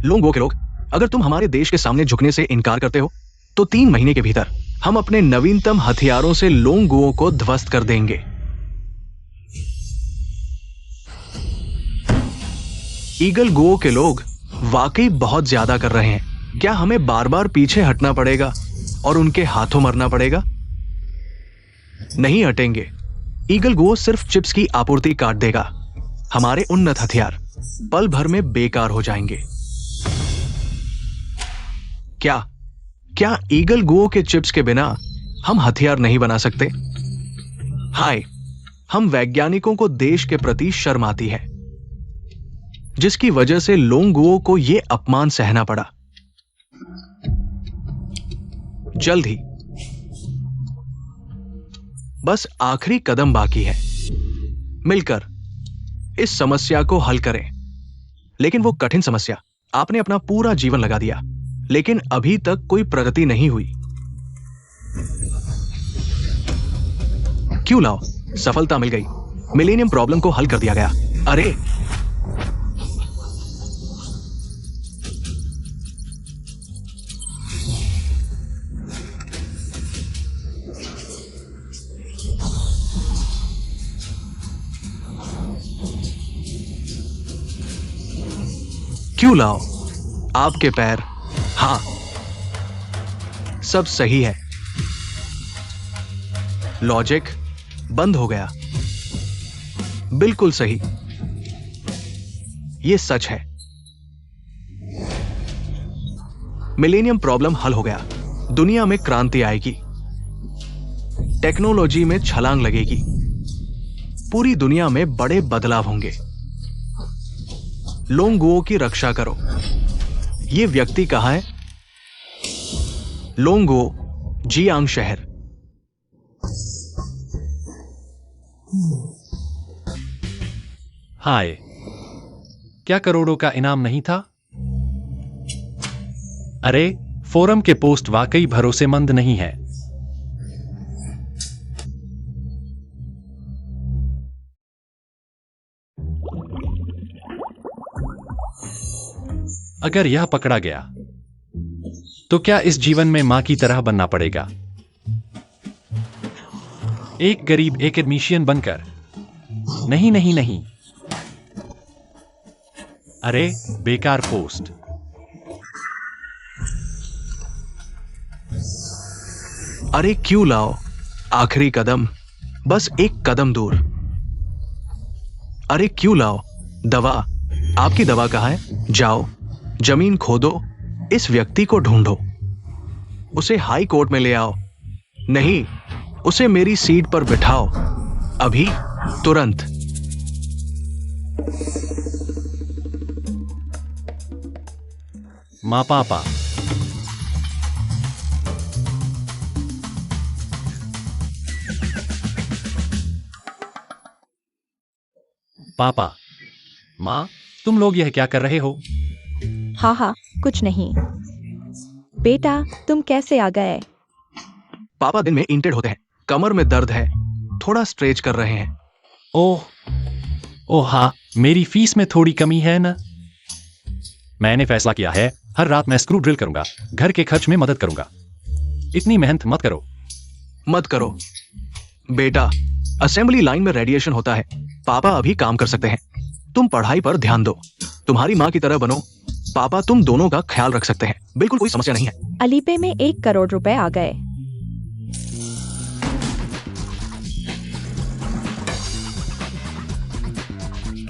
लोंगो के लोग, अगर तुम हमारे देश के सामने झुकने से इनकार करते हो तो 3 महीने के भीतर हम अपने नवीनतम हथियारों से लोंगो को ध्वस्त कर देंगे। ईगल गो के लोग वाकई बहुत ज्यादा कर रहे हैं। क्या हमें बार बार पीछे हटना पड़ेगा और उनके हाथों मरना पड़ेगा? नहीं हटेंगे। ईगल गो सिर्फ चिप्स की आपूर्ति काट देगा। हमारे उन्नत हथियार पल भर में बेकार हो जाएंगे। क्या ईगल गो के चिप्स के बिना हम हथियार नहीं बना सकते? हाय, हम वैज्ञानिकों को देश के प्रति शर्म आती है, जिसकी वजह से लोंगुओ को यह अपमान सहना पड़ा। जल्द ही बस आखिरी कदम बाकी है। मिलकर इस समस्या को हल करें। लेकिन वो कठिन समस्या। आपने अपना पूरा जीवन लगा दिया, लेकिन अभी तक कोई प्रगति नहीं हुई। क्यों लाओ, सफलता मिल गई। मिलेनियम प्रॉब्लम को हल कर दिया गया। अरे क्यों लाओ, आपके पैर, हां, सब सही है। लॉजिक बंद हो गया। बिल्कुल सही, यह सच है। मिलेनियम प्रॉब्लम हल हो गया। दुनिया में क्रांति आएगी। टेक्नोलॉजी में छलांग लगेगी। पूरी दुनिया में बड़े बदलाव होंगे। लोंगुओ की रक्षा करो। यह व्यक्ति कहां है? लोंगुओ, जियांग शहर। हाय, क्या करोड़ों का इनाम नहीं था? अरे, फोरम के पोस्ट वाकई भरोसेमंद नहीं है। अगर यह पकड़ा गया तो क्या इस जीवन में मां की तरह बनना पड़ेगा? एक गरीब एकेडमिशियन बनकर? नहीं नहीं नहीं। अरे, बेकार पोस्ट। अरे क्यों लाओ, आखिरी कदम, बस एक कदम दूर। अरे क्यों लाओ, दवा, आपकी दवा कहां है? जाओ, जमीन खोदो, इस व्यक्ति को ढूंढो, उसे हाई कोर्ट में ले आओ। नहीं, उसे मेरी सीट पर बिठाओ, अभी, तुरंत। मां पापा, पापा, मां, तुम लोग यह क्या कर रहे हो? हाँ, कुछ नहीं। बेटा, तुम कैसे आ गए? पापा दिन में इंटेड होते हैं, कमर में दर्द है, थोड़ा स्ट्रेच कर रहे हैं। ओह हाँ, मेरी फीस में थोड़ी कमी है ना? मैंने फैसला किया है, हर रात मैं स्क्रू ड्रिल करूंगा, घर के खर्च में मदद करूंगा। इतनी मेहनत मत करो। बेटा, असेंबली लाइन में रेडिएशन होता है, पापा अभी काम कर सकते हैं। तुम पढ़ाई पर ध्यान दो, तुम्हारी मां की तरह बनो। पापा तुम दोनों का ख्याल रख सकते हैं, बिल्कुल कोई समस्या नहीं है। अलीपे में 1 करोड़ रुपए आ गए।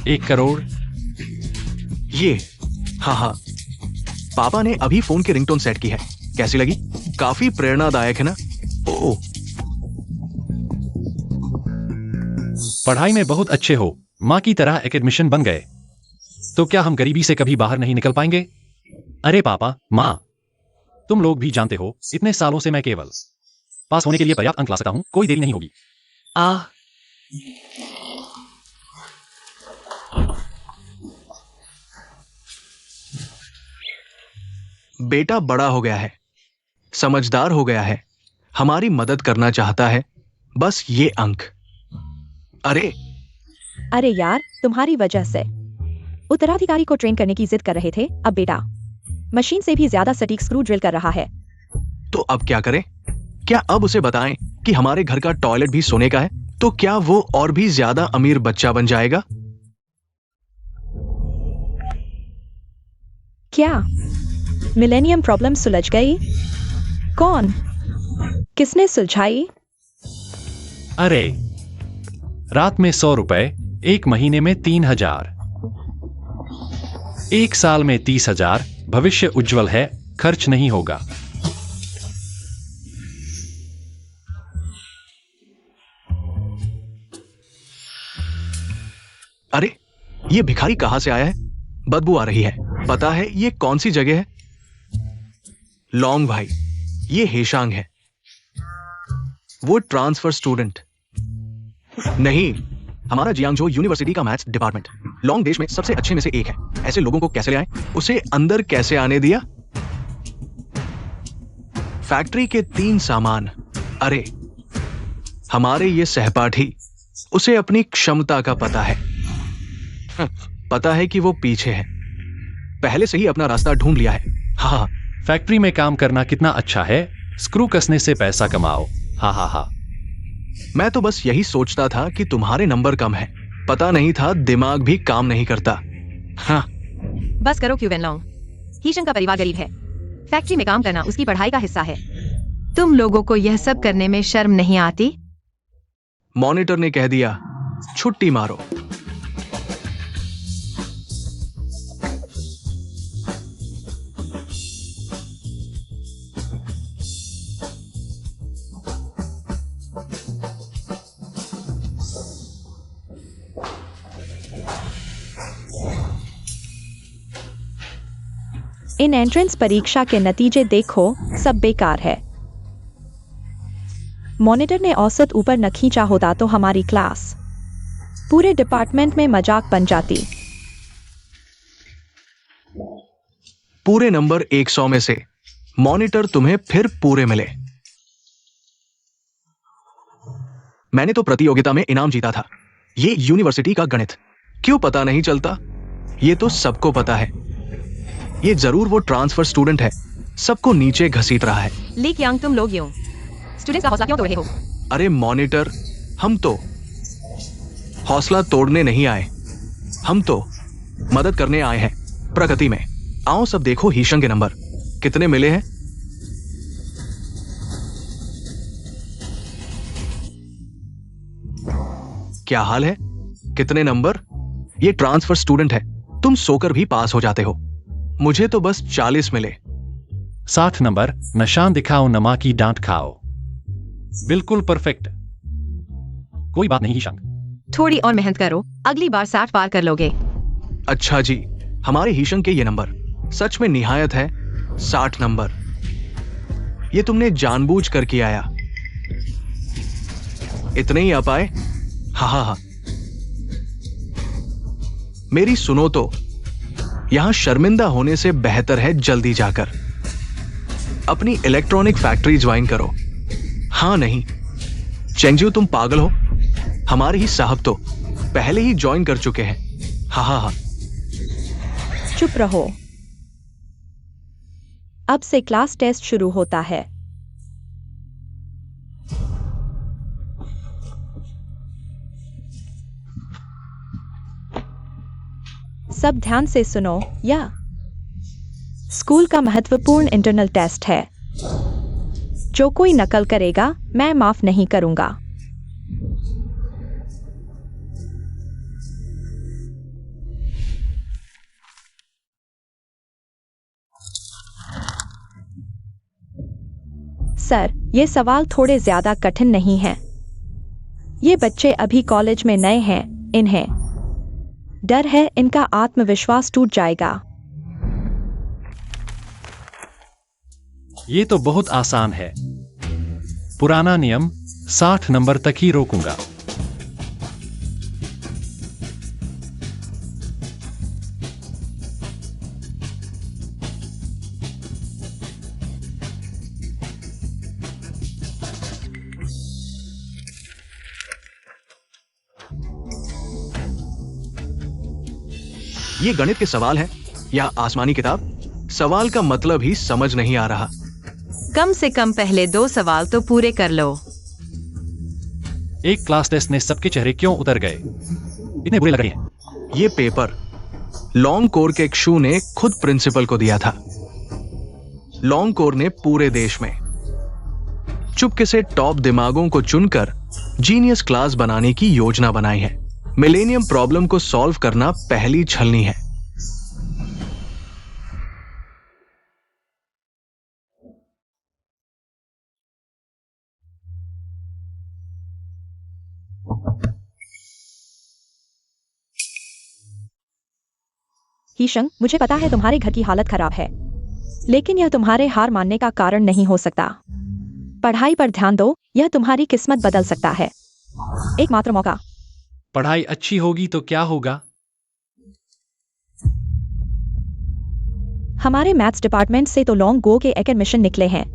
एक करोड़? ये, हाँ, पापा ने अभी फोन की रिंगटोन सेट की है। कैसी लगी? काफी प्रेरणादायक है ना? ओह, पढ़ाई में बहुत अच्छे हो, मां की तरह एकेडमिशियन बन गए, तो क्या हम गरीबी से कभी बाहर नहीं निकल पाएंगे? अरे पापा, मां, तुम लोग भी जानते हो, इतने सालों से मैं केवल पास होने के लिए पर्याप्त अंक ला सकता हूं, कोई देरी नहीं होगी। बेटा बड़ा हो गया है, समझदार हो गया है, हमारी मदद करना चाहता है, बस ये अंक। अरे यार, तुम्हारी वजह से उत्तराधिकारी को ट्रेन करने की जिद कर रहे थे। अब बेटा मशीन से भी ज्यादा सटीक स्क्रू ड्रिल कर रहा है। तो अब क्या करें? क्या अब उसे बताएं कि हमारे घर का टॉयलेट भी सोने का है? तो क्या वो और भी ज्यादा अमीर बच्चा बन जाएगा? क्या मिलेनियम प्रॉब्लम सुलझ गई? कौन? किसने सुलझाई? अरे, रात में 100 रुपए, एक महीने में 3000, एक साल में 30,000। भविष्य उज्जवल है, खर्च नहीं होगा। अरे, ये भिखारी कहां से आया है? बदबू आ रही है। पता है ये कौन सी जगह है? लॉन्ग भाई, ये हेशांग है, वो ट्रांसफर स्टूडेंट नहीं, हमारा जियांगजो यूनिवर्सिटी का मैथ्स डिपार्टमेंट। लॉन्ग देश में सबसे अच्छे में से एक है। ऐसे लोगों को कैसे ले आए? उसे अंदर कैसे आने दिया? फैक्ट्री के 3 सामान। अरे, हमारे ये सहपाठी, उसे अपनी क्षमता का पता है। पता है कि वो पीछे है, पहले से ही अपना रास्ता ढूंढ लिया है। हाँ, फैक्ट्री में काम करना कितना अच्छा है, स्क्रू कसने से पैसा कमाओ। हा हा हा। मैं तो बस यही सोचता था कि तुम्हारे नंबर कम है, पता नहीं था दिमाग भी काम नहीं करता। हाँ, बस करो क्यू वेनलॉन्ग। हीशंग का परिवार गरीब है, फैक्ट्री में काम करना उसकी पढ़ाई का हिस्सा है। तुम लोगों को यह सब करने में शर्म नहीं आती? मॉनिटर ने कह दिया छुट्टी मारो। इन एंट्रेंस परीक्षा के नतीजे देखो, सब बेकार है। मॉनिटर ने औसत ऊपर न खींचा होता तो हमारी क्लास पूरे डिपार्टमेंट में मजाक बन जाती। पूरे नंबर 100 में से मॉनिटर तुम्हें फिर पूरे मिले। मैंने तो प्रतियोगिता में इनाम जीता था। ये यूनिवर्सिटी का गणित क्यों पता नहीं चलता? ये तो सबको पता है। ये जरूर वो ट्रांसफर स्टूडेंट है, सबको नीचे घसीट रहा है। ली कियांग, तुम लोग यूं स्टूडेंट्स का हौसला क्यों तोड़ रहे हो? अरे मॉनिटर, हम तो हौसला तोड़ने नहीं आए, हम तो मदद करने आए हैं प्रगति में। आओ सब देखो हीशंग के नंबर कितने मिले हैं। क्या हाल है? कितने नंबर? ये ट्रांसफर स्टूडेंट है, तुम सोकर भी पास हो जाते हो। मुझे तो बस 40 मिले। 60 नंबर, निशान दिखाओ, नमा की डांट खाओ। बिल्कुल परफेक्ट। कोई बात नहीं हीशंग, थोड़ी और मेहनत करो, अगली बार 60 पार कर लोगे। अच्छा जी, हमारे हीशंग के ये नंबर सच में निहायत है। 60 नंबर, ये तुमने जानबूझ कर किया या इतने ही आ पाए? हा हा हा। मेरी सुनो तो, यहां शर्मिंदा होने से बेहतर है जल्दी जाकर अपनी इलेक्ट्रॉनिक फैक्ट्री ज्वाइन करो। हाँ नहीं, चेंजू तुम पागल हो, हमारे ही साहब तो पहले ही ज्वाइन कर चुके हैं। हा हा हा। चुप रहो, अब से क्लास टेस्ट शुरू होता है। सब ध्यान से सुनो, यह स्कूल का महत्वपूर्ण इंटरनल टेस्ट है। जो कोई नकल करेगा, मैं माफ नहीं करूंगा। सर, ये सवाल थोड़े ज्यादा कठिन नहीं हैं। ये बच्चे अभी कॉलेज में नए हैं, इन्हें डर है इनका आत्मविश्वास टूट जाएगा। ये तो बहुत आसान है। पुराना नियम, 60 नंबर तक ही रोकूंगा। ये गणित के सवाल हैं या आसमानी किताब? सवाल का मतलब ही समझ नहीं आ रहा। कम से कम पहले 2 सवाल तो पूरे कर लो। एक क्लास टेस्ट में सबके चेहरे क्यों उतर गए? इतने बुरे लग रहे हैं। ये पेपर लॉन्ग कोर के एक शू ने खुद प्रिंसिपल को दिया था। लॉन्ग कोर ने पूरे देश में चुपके से टॉप दिमागों को चुनकर जीनियस क्लास बनाने की योजना बनाई है। मिलेनियम प्रॉब्लम को सॉल्व करना पहली छलनी है। हीशंग, मुझे पता है तुम्हारे घर की हालत खराब है, लेकिन यह तुम्हारे हार मानने का कारण नहीं हो सकता। पढ़ाई पर ध्यान दो, यह तुम्हारी किस्मत बदल सकता है। एक मात्र मौका। पढ़ाई अच्छी होगी तो क्या होगा? हमारे मैथ्स डिपार्टमेंट से तो लॉन्ग गो के एकेडमिशन निकले हैं।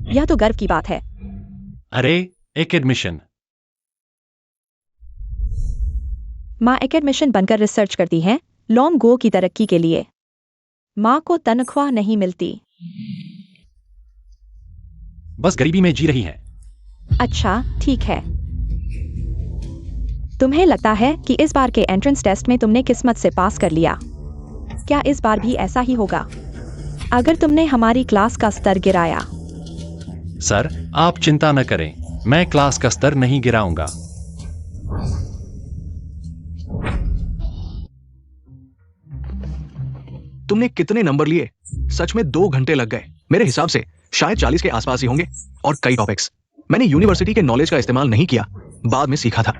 यह तो गर्व की बात है। अरे, एक एडमिशन। माँ एकेडमिशन बनकर रिसर्च करती हैं लॉन्ग गो की तरक्की के लिए। माँ को तनख्वाह नहीं मिलती। बस गरीबी में जी रही है। अच्छा, ठीक है। तुम्हें लगता है कि इस बार के एंट्रेंस टेस्ट में तुमने किस्मत से पास कर लिया। क्या इस बार भी ऐसा ही होगा? अगर तुमने हमारी क्लास का स्तर गिराया। सर, आप चिंता न करें, मैं क्लास का स्तर नहीं गिराऊंगा। तुमने कितने नंबर लिए? सच में 2 घंटे लग गए। मेरे हिसाब से शायद 40 के आसपास ही होंगे। और कई टॉपिक्स मैंने यूनिवर्सिटी के नॉलेज का इस्तेमाल नहीं किया, बाद में सीखा था।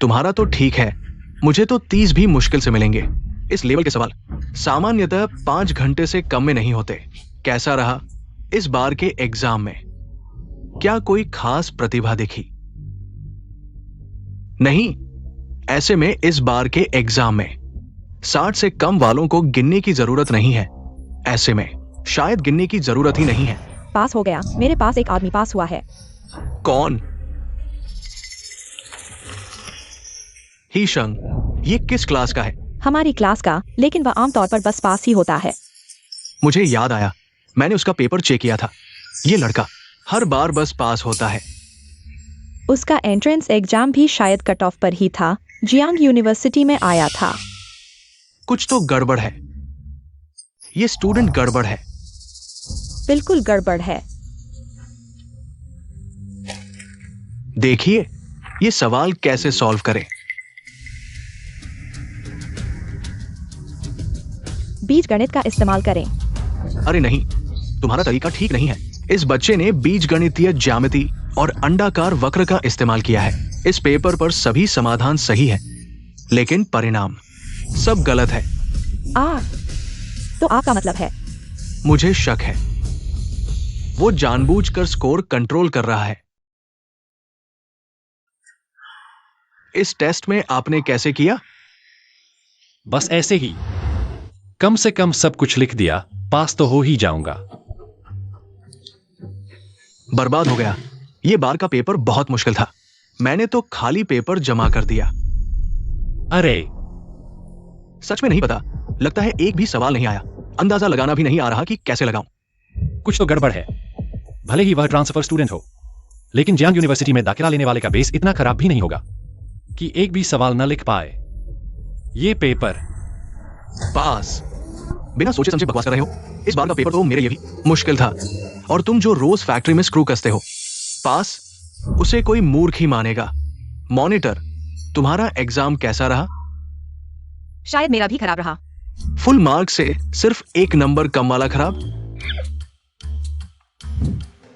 तुम्हारा तो ठीक है, मुझे तो 30 भी मुश्किल से मिलेंगे। इस लेवल के सवाल सामान्यतः 5 घंटे से कम में नहीं होते। कैसा रहा इस बार के एग्जाम में? क्या कोई खास प्रतिभा दिखी? नहीं। ऐसे में इस बार के एग्जाम में 60 से कम वालों को गिनने की जरूरत नहीं है। ऐसे में शायद गिनने की जरूरत ही नहीं है। पास हो गया। मेरे पास एक आदमी पास हुआ है। कौन? हीशंग, ये किस क्लास का है? हमारी क्लास का, लेकिन वह आमतौर पर बस पास ही होता है। मुझे याद आया, मैंने उसका पेपर चेक किया था। ये लड़का हर बार बस पास होता है। उसका एंट्रेंस एग्जाम भी शायद कट ऑफ पर ही था। जियांग यूनिवर्सिटी में आया था। कुछ तो गड़बड़ है। ये स्टूडेंट गड़बड़ है। बिल्कुल गड़बड़ है। देखिए ये सवाल कैसे सॉल्व करें। बीजगणित का इस्तेमाल करें। अरे नहीं, तुम्हारा तरीका ठीक नहीं है। इस बच्चे ने बीजगणितीय ज्यामिति और अंडाकार वक्र का इस्तेमाल किया है। इस पेपर पर सभी समाधान सही है, लेकिन परिणाम सब गलत है। तो आपका मतलब है? मुझे शक है वो जानबूझकर स्कोर कंट्रोल कर रहा है। इस टेस्ट में आपने कैसे किया? बस ऐसे ही, कम से कम सब कुछ लिख दिया, पास तो हो ही जाऊंगा। बर्बाद हो गया। ये बार का पेपर बहुत मुश्किल था। मैंने तो खाली पेपर जमा कर दिया। अरे, सच में नहीं पता, लगता है एक भी सवाल नहीं आया। अंदाजा लगाना भी नहीं आ रहा कि कैसे लगाऊं। कुछ तो गड़बड़ है। भले ही वह ट्रांसफर स्टूडेंट हो, लेकिन जियांग यूनिवर्सिटी में दाखिला लेने वाले का बेस इतना खराब भी नहीं होगा कि एक भी सवाल न लिख पाए। ये पेपर पास। बिना सोचे समझे बकवास कर रहे हो। इस बार का पेपर तो मेरे लिए भी मुश्किल था, और तुम जो रोज फैक्ट्री में स्क्रू कसते हो। पास उसे कोई मूर्ख ही मानेगा। मॉनिटर, तुम्हारा एग्जाम कैसा रहा? शायद मेरा भी खराब रहा। फुल मार्क से सिर्फ 1 नंबर कम वाला खराब।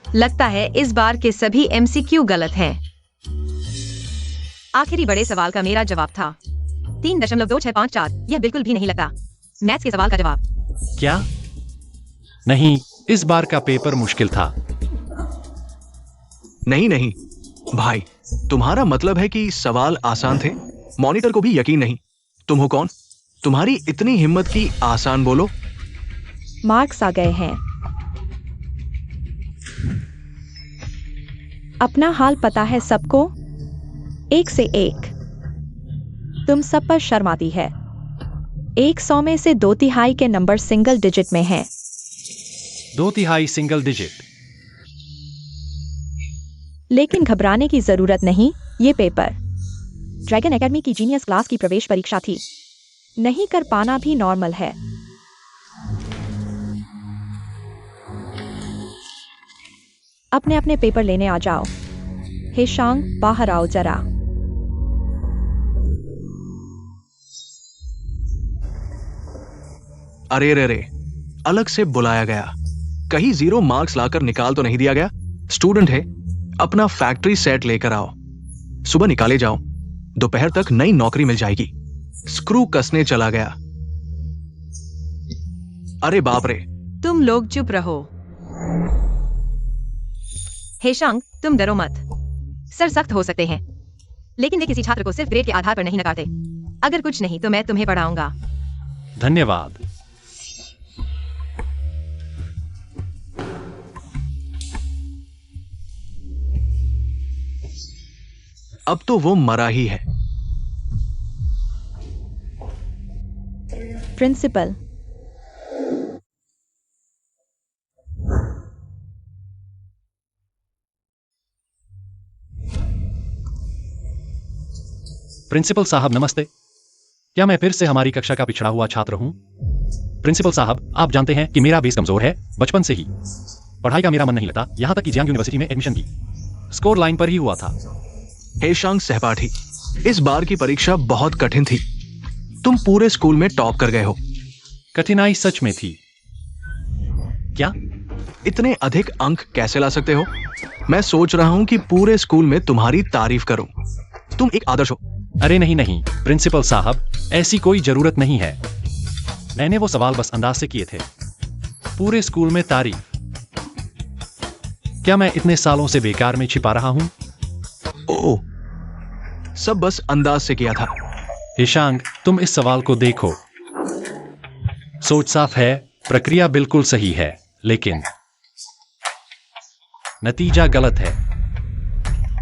लगता है इस बार के सभी एमसीक्यू गलत हैं। आखिरी बड़े सवाल का मेरा जवाब था 3.2654। यह बिल्कुल भी नहीं लगता मैथ्स के सवाल का जवाब। क्या? नहीं, इस बार का पेपर मुश्किल था। नहीं नहीं भाई, तुम्हारा मतलब है कि सवाल आसान थे। मॉनिटर को भी यकीन नहीं। तुम हो कौन? तुम्हारी इतनी हिम्मत की आसान बोलो। मार्क्स आ गए हैं। अपना हाल पता है सबको, 1 से 1। तुम सब पर शर्म आती है। 100 में से 2/3 के नंबर सिंगल डिजिट में हैं। 2/3 सिंगल डिजिट। लेकिन घबराने की जरूरत नहीं, ये पेपर ड्रैगन एकेडमी की जीनियस क्लास की प्रवेश परीक्षा थी। नहीं कर पाना भी नॉर्मल है। अपने अपने पेपर लेने आ जाओ। हेशांग, बाहर आओ जरा। अरे रे रे, अलग से बुलाया गया। कहीं 0 मार्क्स लाकर निकाल तो नहीं दिया गया? स्टूडेंट है, अपना फैक्ट्री सेट लेकर आओ। सुबह निकाले जाओ, दोपहर तक नई नौकरी मिल जाएगी। स्क्रू कसने चला गया। अरे बाप रे। तुम लोग चुप रहो। हेशांग, तुम डरो मत। सर सख्त हो सकते हैं, लेकिन वे किसी छात्र को सिर्फ ग्रेड के आधार पर नहीं नकारते। अगर कुछ नहीं तो मैं तुम्हें पढ़ाऊंगा। धन्यवाद। अब तो वो मरा ही है। प्रिंसिपल, प्रिंसिपल साहब नमस्ते। क्या मैं फिर से हमारी कक्षा का पिछड़ा हुआ छात्र हूं? प्रिंसिपल साहब, आप जानते हैं कि मेरा बेस कमजोर है। बचपन से ही पढ़ाई का मेरा मन नहीं लगता, यहां तक कि जियांग यूनिवर्सिटी में एडमिशन भी स्कोर लाइन पर ही हुआ था। हेशांग सहपाठी, इस बार की परीक्षा बहुत कठिन थी। तुम पूरे स्कूल में टॉप कर गए हो। कठिनाई सच में थी क्या? इतने अधिक अंक कैसे ला सकते हो? मैं सोच रहा हूं कि पूरे स्कूल में तुम्हारी तारीफ करूं। तुम एक आदर्श हो। अरे नहीं नहीं प्रिंसिपल साहब, ऐसी कोई जरूरत नहीं है। मैंने वो सवाल बस अंदाज से किए थे। पूरे स्कूल में तारीफ? क्या मैं इतने सालों से बेकार में छिपा रहा हूं? ओह, सब बस अंदाज से किया था। हेशांग, तुम इस सवाल को देखो। सोच साफ है, प्रक्रिया बिल्कुल सही है, लेकिन नतीजा गलत है।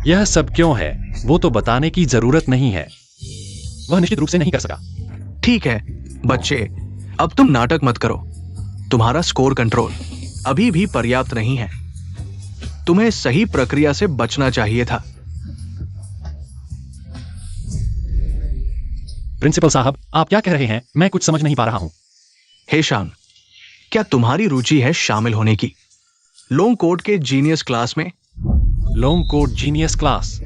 यह सब क्यों है वो तो बताने की जरूरत नहीं है। वह निश्चित रूप से नहीं कर सका। ठीक है बच्चे, अब तुम नाटक मत करो। तुम्हारा स्कोर कंट्रोल अभी भी पर्याप्त नहीं है। तुम्हें सही प्रक्रिया से बचना चाहिए था। प्रिंसिपल साहब, आप क्या कह रहे हैं? मैं कुछ समझ नहीं पा रहा हूं। हेशांग, क्या तुम्हारी रुचि है शामिल होने की लोंग कोड के जीनियस क्लास में? लोंग कोड जीनियस क्लास?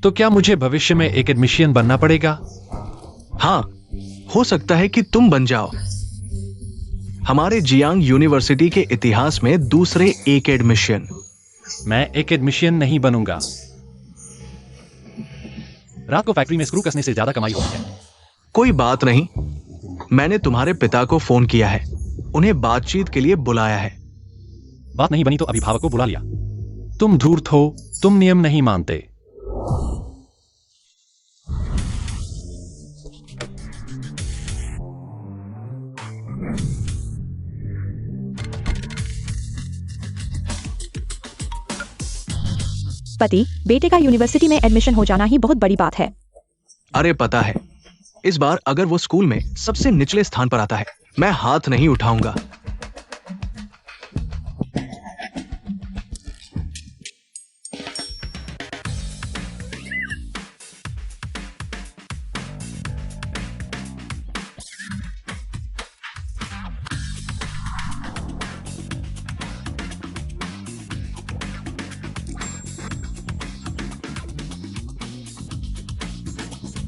तो क्या मुझे भविष्य में एक एडमिशियन बनना पड़ेगा? हाँ, हो सकता है कि तुम बन जाओ। हमारे जियांग यूनिवर्सिटी के इतिहास में दूसरे एक एडमिशियन। मैं एक एडमिशियन नहीं बनूंगा। रात को फैक्ट्री में स्क्रू कसने से ज्यादा कमाई होती है। कोई बात नहीं, मैंने तुम्हारे पिता को फोन किया है। उन्हें बातचीत के लिए बुलाया है। बात नहीं बनी तो अभिभावक को बुला लिया। तुम धूर्त हो, तुम नियम नहीं मानते। पति, बेटे का यूनिवर्सिटी में एडमिशन हो जाना ही बहुत बड़ी बात है। अरे पता है, इस बार अगर वो स्कूल में सबसे निचले स्थान पर आता है, मैं हाथ नहीं उठाऊंगा।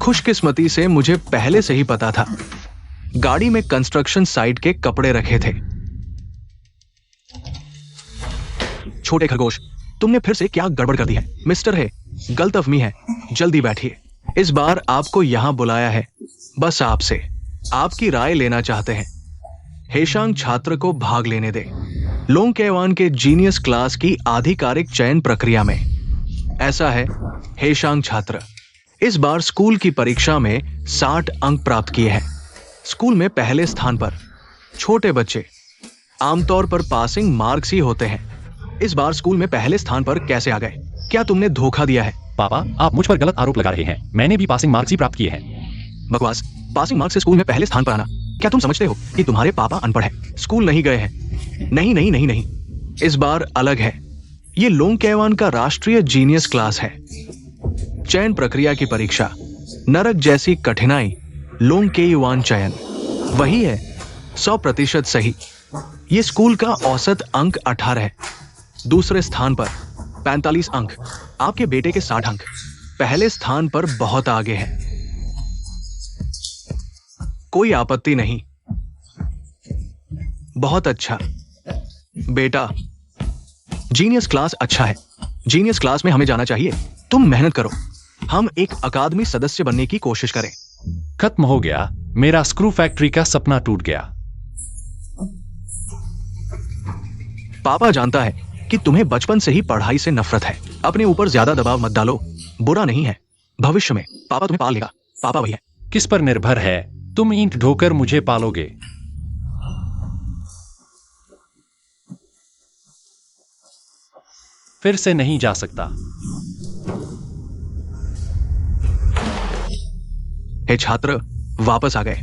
खुशकिस्मती से मुझे पहले से ही पता था। गाड़ी में कंस्ट्रक्शन साइट के कपड़े रखे थे। छोटे खरगोश, तुमने फिर से क्या गड़बड़ कर दी है? मिस्टर है, गलतफहमी है, जल्दी बैठिए। इस बार आपको यहां बुलाया है, बस आपसे आपकी राय लेना चाहते हैं। हेशांग छात्र को भाग लेने दे लोंग केवान के जीनियस क्लास की आधिकारिक चयन प्रक्रिया में। ऐसा है, हेशांग छात्र इस बार स्कूल की परीक्षा में 60 अंक प्राप्त किए हैं। स्कूल में पहले स्थान पर। छोटे बच्चे आमतौर पर पासिंग मार्क्स ही होते हैं। इस बार स्कूल में पहले स्थान पर कैसे आ गए? क्या तुमने धोखा दिया है? पापा, आप मुझ पर गलत आरोप लगा रहे हैं। मैंने भी पासिंग मार्क्स ही प्राप्त किए हैं। बकवास। पासिंग मार्क्स से स्कूल में पहले स्थान पर आना क्या तुम समझते हो कि तुम्हारे पापा अनपढ़ हैं, स्कूल नहीं गए हैं? नहीं नहीं नहीं नहीं, इस बार अलग है। ये लोंग केवान का राष्ट्रीय जीनियस क्लास है। चयन प्रक्रिया की परीक्षा, नरक जैसी कठिनाई, लोंग केयुआन चयन वही है। 100% सही। ये स्कूल का औसत अंक 18 है। दूसरे स्थान पर 45 अंक, आपके बेटे के 60 अंक। पहले स्थान पर बहुत आगे है। कोई आपत्ति नहीं। बहुत अच्छा बेटा, जीनियस क्लास अच्छा है। जीनियस क्लास में हमें जाना चाहिए। तुम मेहनत करो। हम एक अकादमी सदस्य बनने की कोशिश करें। खत्म हो गया। मेरा स्क्रू फैक्ट्री का सपना टूट गया। पापा जानता है कि तुम्हें बचपन से ही पढ़ाई से नफरत है। अपने ऊपर ज्यादा दबाव मत डालो। बुरा नहीं है। भविष्य में पापा तुम्हें पाल लेगा। पापा वही है। किस पर निर्भर है? तुम ईंट ढोकर मुझे पालोगे। फिर से नहीं जा सकता। हे छात्र, वापस आ गए।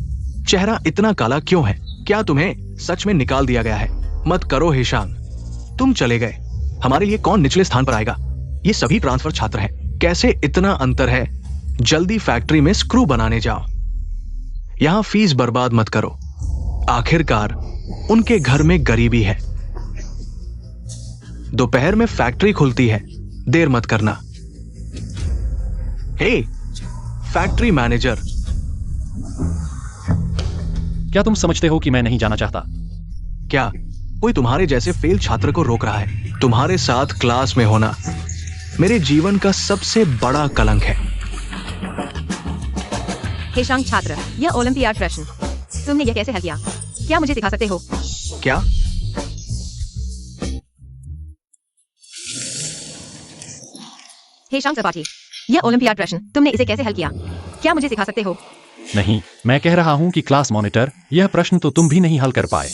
चेहरा इतना काला क्यों है? क्या तुम्हें सच में निकाल दिया गया है? मत करो हेशांग, तुम चले गए। हमारे लिए कौन निचले स्थान पर आएगा? ये सभी ट्रांसफर छात्र हैं। कैसे इतना अंतर है? जल्दी फैक्ट्री में स्क्रू बनाने जाओ। यहां फीस बर्बाद मत करो। आखिरकार उनके घर में गरीबी है। दोपहर में फैक्ट्री खुलती है, देर मत करना। हे फैक्ट्री मैनेजर, क्या तुम समझते हो कि मैं नहीं जाना चाहता? क्या कोई तुम्हारे जैसे फेल छात्र को रोक रहा है? तुम्हारे साथ क्लास में होना मेरे जीवन का सबसे बड़ा कलंक है। हेशांग छात्र, यह ओलंपियाड प्रश्न तुमने यह कैसे हल किया? क्या मुझे सिखा सकते हो? क्या? हेशांग त्रिपाठी, यह ओलंपियाड प्रश्न तुमने इसे कैसे हल किया? क्या मुझे सिखा सकते हो? नहीं, मैं कह रहा हूं कि क्लास मॉनिटर, यह प्रश्न तो तुम भी नहीं हल कर पाए।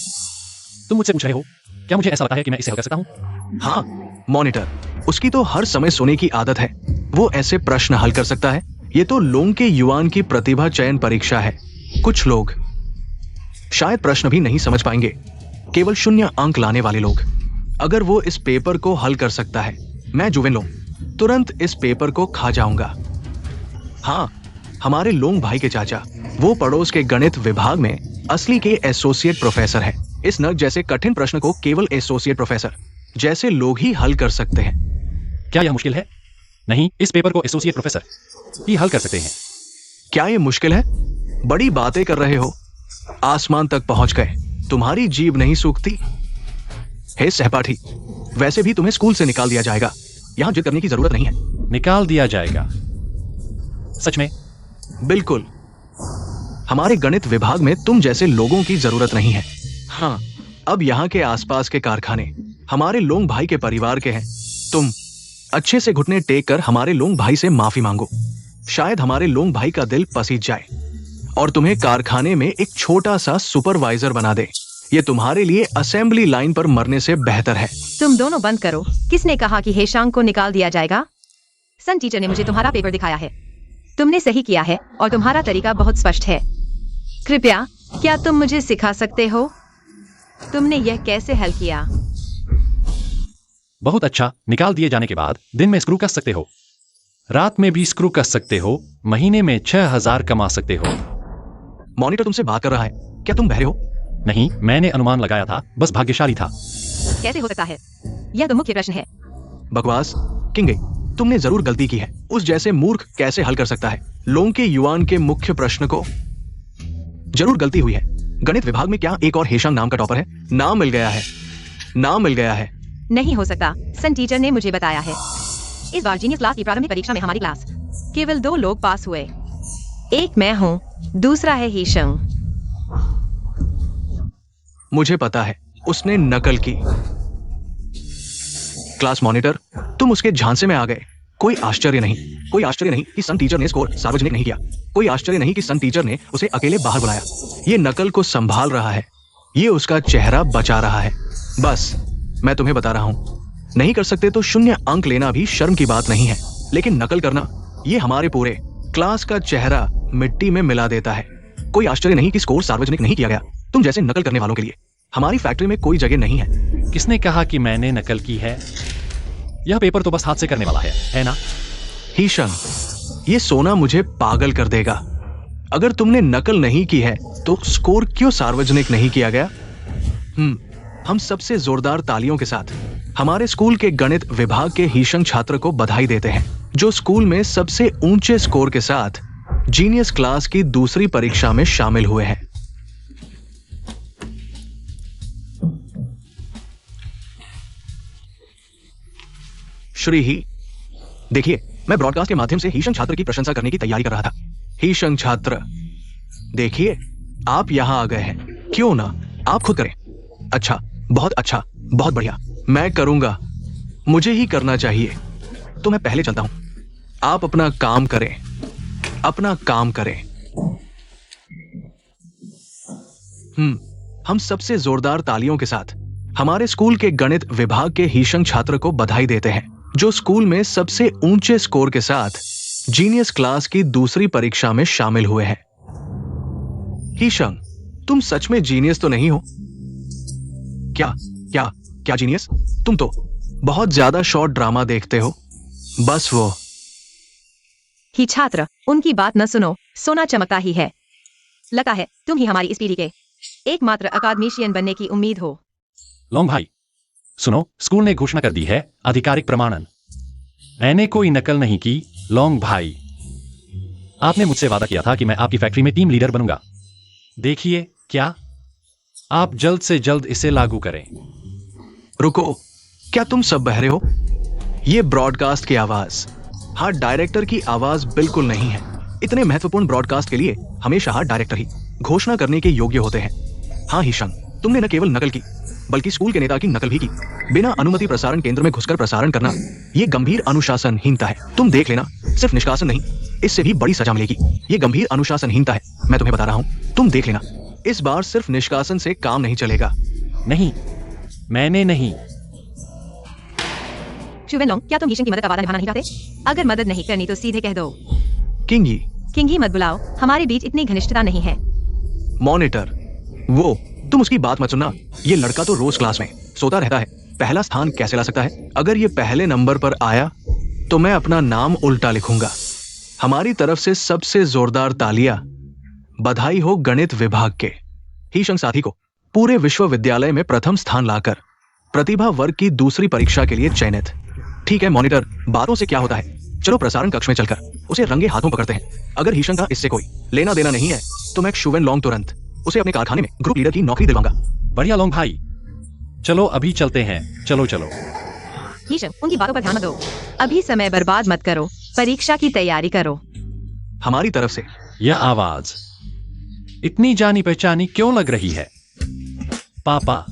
तुम मुझसे पूछ रहे हो, क्या मुझे ऐसा लगता है कि मैं इसे हल कर सकता हूं? हाँ मॉनिटर, उसकी तो हर समय सोने की आदत है। वो ऐसे प्रश्न हल कर सकता है। ये तो लोंग के युआन की प्रतिभा चयन परीक्षा है। कुछ लोग शायद प्रश्न भी नहीं समझ पाएंगे, केवल 0 अंक लाने वाले लोग। अगर वो इस पेपर को हल कर सकता है, मैं जुवेन लोंग तुरंत इस पेपर को खा जाऊंगा। हाँ, हमारे लोंग भाई के चाचा, वो पड़ोस के गणित विभाग में असली के एसोसिएट प्रोफेसर हैं। इस नर्क जैसे कठिन प्रश्न को केवल एसोसिएट प्रोफेसर जैसे लोग ही हल कर सकते हैं। क्या यह मुश्किल है? नहीं, इस पेपर को एसोसिएट प्रोफेसर ही हल कर सकते हैं। क्या ये मुश्किल है? बड़ी बातें कर रहे हो। आसमान तक पहुंच गए, तुम्हारी जीभ नहीं सूखती। हे सहपाठी, वैसे भी तुम्हें स्कूल से निकाल दिया जाएगा। यहां जिद करने की जरूरत नहीं है। निकाल दिया जाएगा? सच में? बिल्कुल। हमारे गणित विभाग में तुम जैसे लोगों की जरूरत नहीं है। हाँ, अब यहाँ के आसपास के कारखाने हमारे लोंग भाई के परिवार के हैं। तुम अच्छे से घुटने टेक कर हमारे लोंग भाई से माफी मांगो। शायद हमारे लोंग भाई का दिल पसीज जाए और तुम्हें कारखाने में एक छोटा सा सुपरवाइजर बना दे। ये तुम्हारे लिए असेंबली लाइन पर मरने से बेहतर है। तुम दोनों बंद करो। किसने कहा कि हेशांग को निकाल दिया जाएगा? सन टीचर ने मुझे तुम्हारा पेपर दिखाया है। तुमने सही किया है और तुम्हारा तरीका बहुत स्पष्ट है। कृपया, क्या तुम मुझे सिखा सकते हो? तुमने यह कैसे हल किया? बहुत अच्छा। निकाल दिए जाने के बाद दिन में स्क्रू कस सकते हो, रात में भी स्क्रू कस सकते हो, महीने में 6000 कमा सकते हो। मॉनिटर तुमसे बात कर रहा है। क्या तुम बहरे हो? नहीं, मैंने अनुमान लगाया था, बस भाग्यशाली था। कैसे हो सकता है? यह तो मुख्य प्रश्न है। बकवास किंगे, तुमने जरूर गलती की है। उस जैसे मूर्ख कैसे हल कर सकता है? लोंग के युआन के मुख्य प्रश्न को जरूर गलती हुई है। गणित विभाग में क्या एक और हेशांग नाम का टॉपर है? नाम मिल गया है। नाम मिल गया है। नहीं हो सकता। सन टीचर ने मुझे बताया है। इस बार जीनियस क्लास की प्रारंभिक परीक्षा में हमारी क्लास केवल 2 लोग पास हुए। एक मैं हूँ, दूसरा है हेशंग। मुझे पता है, उसने नकल की। क्लास मॉनिटर, तुम उसके झांसे में आ गए। कोई आश्चर्य नहीं। कोई आश्चर्य नहीं कि सन टीचर ने स्कोर सार्वजनिक नहीं किया। कोई आश्चर्य नहीं कि सन टीचर ने उसे अकेले बाहर बुलाया। ये नकल को संभाल रहा है। ये उसका चेहरा बचा रहा है। बस मैं तुम्हें बता रहा हूं, नहीं कर सकते तो 0 अंक लेना भी शर्म की बात नहीं है, लेकिन नकल करना, ये हमारे पूरे क्लास का चेहरा मिट्टी में मिला देता है। कोई आश्चर्य नहीं कि स्कोर सार्वजनिक नहीं किया गया। तुम जैसे नकल करने वालों के लिए हमारी फैक्ट्री में कोई जगह नहीं है। किसने कहा कि मैंने नकल की है? यह पेपर तो बस हाथ से करने वाला है ना? हीशंग, ये सोना मुझे पागल कर देगा। अगर तुमने नकल नहीं की है तो स्कोर क्यों सार्वजनिक नहीं किया गया? हम सबसे जोरदार तालियों के साथ हमारे स्कूल के गणित विभाग के हीशंग छात्र को बधाई देते हैं, जो स्कूल में सबसे ऊंचे स्कोर के साथ जीनियस क्लास की दूसरी परीक्षा में शामिल हुए हैं। श्री ही, देखिए, मैं ब्रॉडकास्ट के माध्यम से हीशंग छात्र की प्रशंसा करने की तैयारी कर रहा था। हीशंग छात्र, देखिए, आप यहां आ गए हैं। क्यों ना आप खुद करें? अच्छा, बहुत बढ़िया। मैं करूंगा, मुझे ही करना चाहिए, तो मैं पहले चलता हूं। आप अपना काम करें। हम सबसे जोरदार तालियों के साथ हमारे स्कूल के गणित विभाग के हीशंग छात्र को बधाई देते हैं, जो स्कूल में सबसे ऊंचे स्कोर के साथ जीनियस क्लास की दूसरी परीक्षा में शामिल हुए हैं। हीशंग, तुम सच में जीनियस तो नहीं हो? क्या जीनियस? तुम तो बहुत ज्यादा शॉर्ट ड्रामा देखते हो। बस वो ही छात्र, उनकी बात न सुनो, सोना चमकता ही है। लगता है तुम ही हमारी इस पीढ़ी के एकमात्र अकादमिशियन बनने की उम्मीद हो। लोंग भाई, सुनो, स्कूल ने घोषणा कर दी है, आधिकारिक प्रमाणन। मैंने कोई नकल नहीं की। लोंग भाई, आपने मुझसे वादा किया था कि मैं आपकी फैक्ट्री में टीम लीडर बनूंगा। देखिए, क्या आप जल्द से जल्द इसे लागू करें। रुको, क्या तुम सब बहरे हो? ये ब्रॉडकास्ट की आवाज, हाँ, डायरेक्टर की आवाज बिल्कुल नहीं है। इतने महत्वपूर्ण ब्रॉडकास्ट के लिए हमेशा डायरेक्टर ही घोषणा करने के योग्य होते हैं। हाँ हीशंग, तुमने न केवल नकल की बल्कि स्कूल के नेता की नकल भी की। बिना अनुमति प्रसारण केंद्र में घुसकर प्रसारण करना, यह गंभीर अनुशासनहीनता है। तुम देख लेना, सिर्फ निष्कासन नहीं, इससे भी बड़ी सजा मिलेगी। यह गंभीर अनुशासनहीनता है, मैं तुम्हें बता रहा हूं। तुम देख लेना, इस बार सिर्फ निष्कासन से काम नहीं चलेगा। नहीं, मैंने नहीं। शुवेनलोंग, क्या तुम हीशंग की मदद का वादा निभाना नहीं चाहते? अगर मदद नहीं करनी तो सीधे कह दो। किंगी मत बुलाओ, हमारे बीच इतनी घनिष्ठता नहीं है। मॉनिटर, वो तुम उसकी बात मत सुनना। ये लड़का तो रोज क्लास में सोता रहता है, पहला स्थान कैसे ला सकता है? अगर ये पहले नंबर पर आया तो मैं अपना नाम उल्टा लिखूंगा। हमारी तरफ से सबसे जोरदार तालियां। बधाई हो गणित विभाग के हीशंग साथी को पूरे विश्वविद्यालय में प्रथम स्थान लाकर प्रतिभा वर्ग की दूसरी परीक्षा के लिए चयनित। ठीक है मॉनिटर, बातों से क्या होता है? चलो प्रसारण कक्ष में चलकर उसे रंगे हाथों पकड़ते हैं। अगर हीशंग का इससे कोई लेना देना नहीं है तो मैं शुवेनलोंग तुरंत उसे अपने कारखाने में ग्रुप लीडर की नौकरी दिलवाऊंगा। बढ़िया लोंग भाई, चलो अभी चलते हैं। चलो। हीशंग, उनकी बातों पर ध्यान मत दो। अभी समय बर्बाद मत करो, परीक्षा की तैयारी करो। हमारी तरफ से यह आवाज इतनी जानी पहचानी क्यों लग रही है? पापा,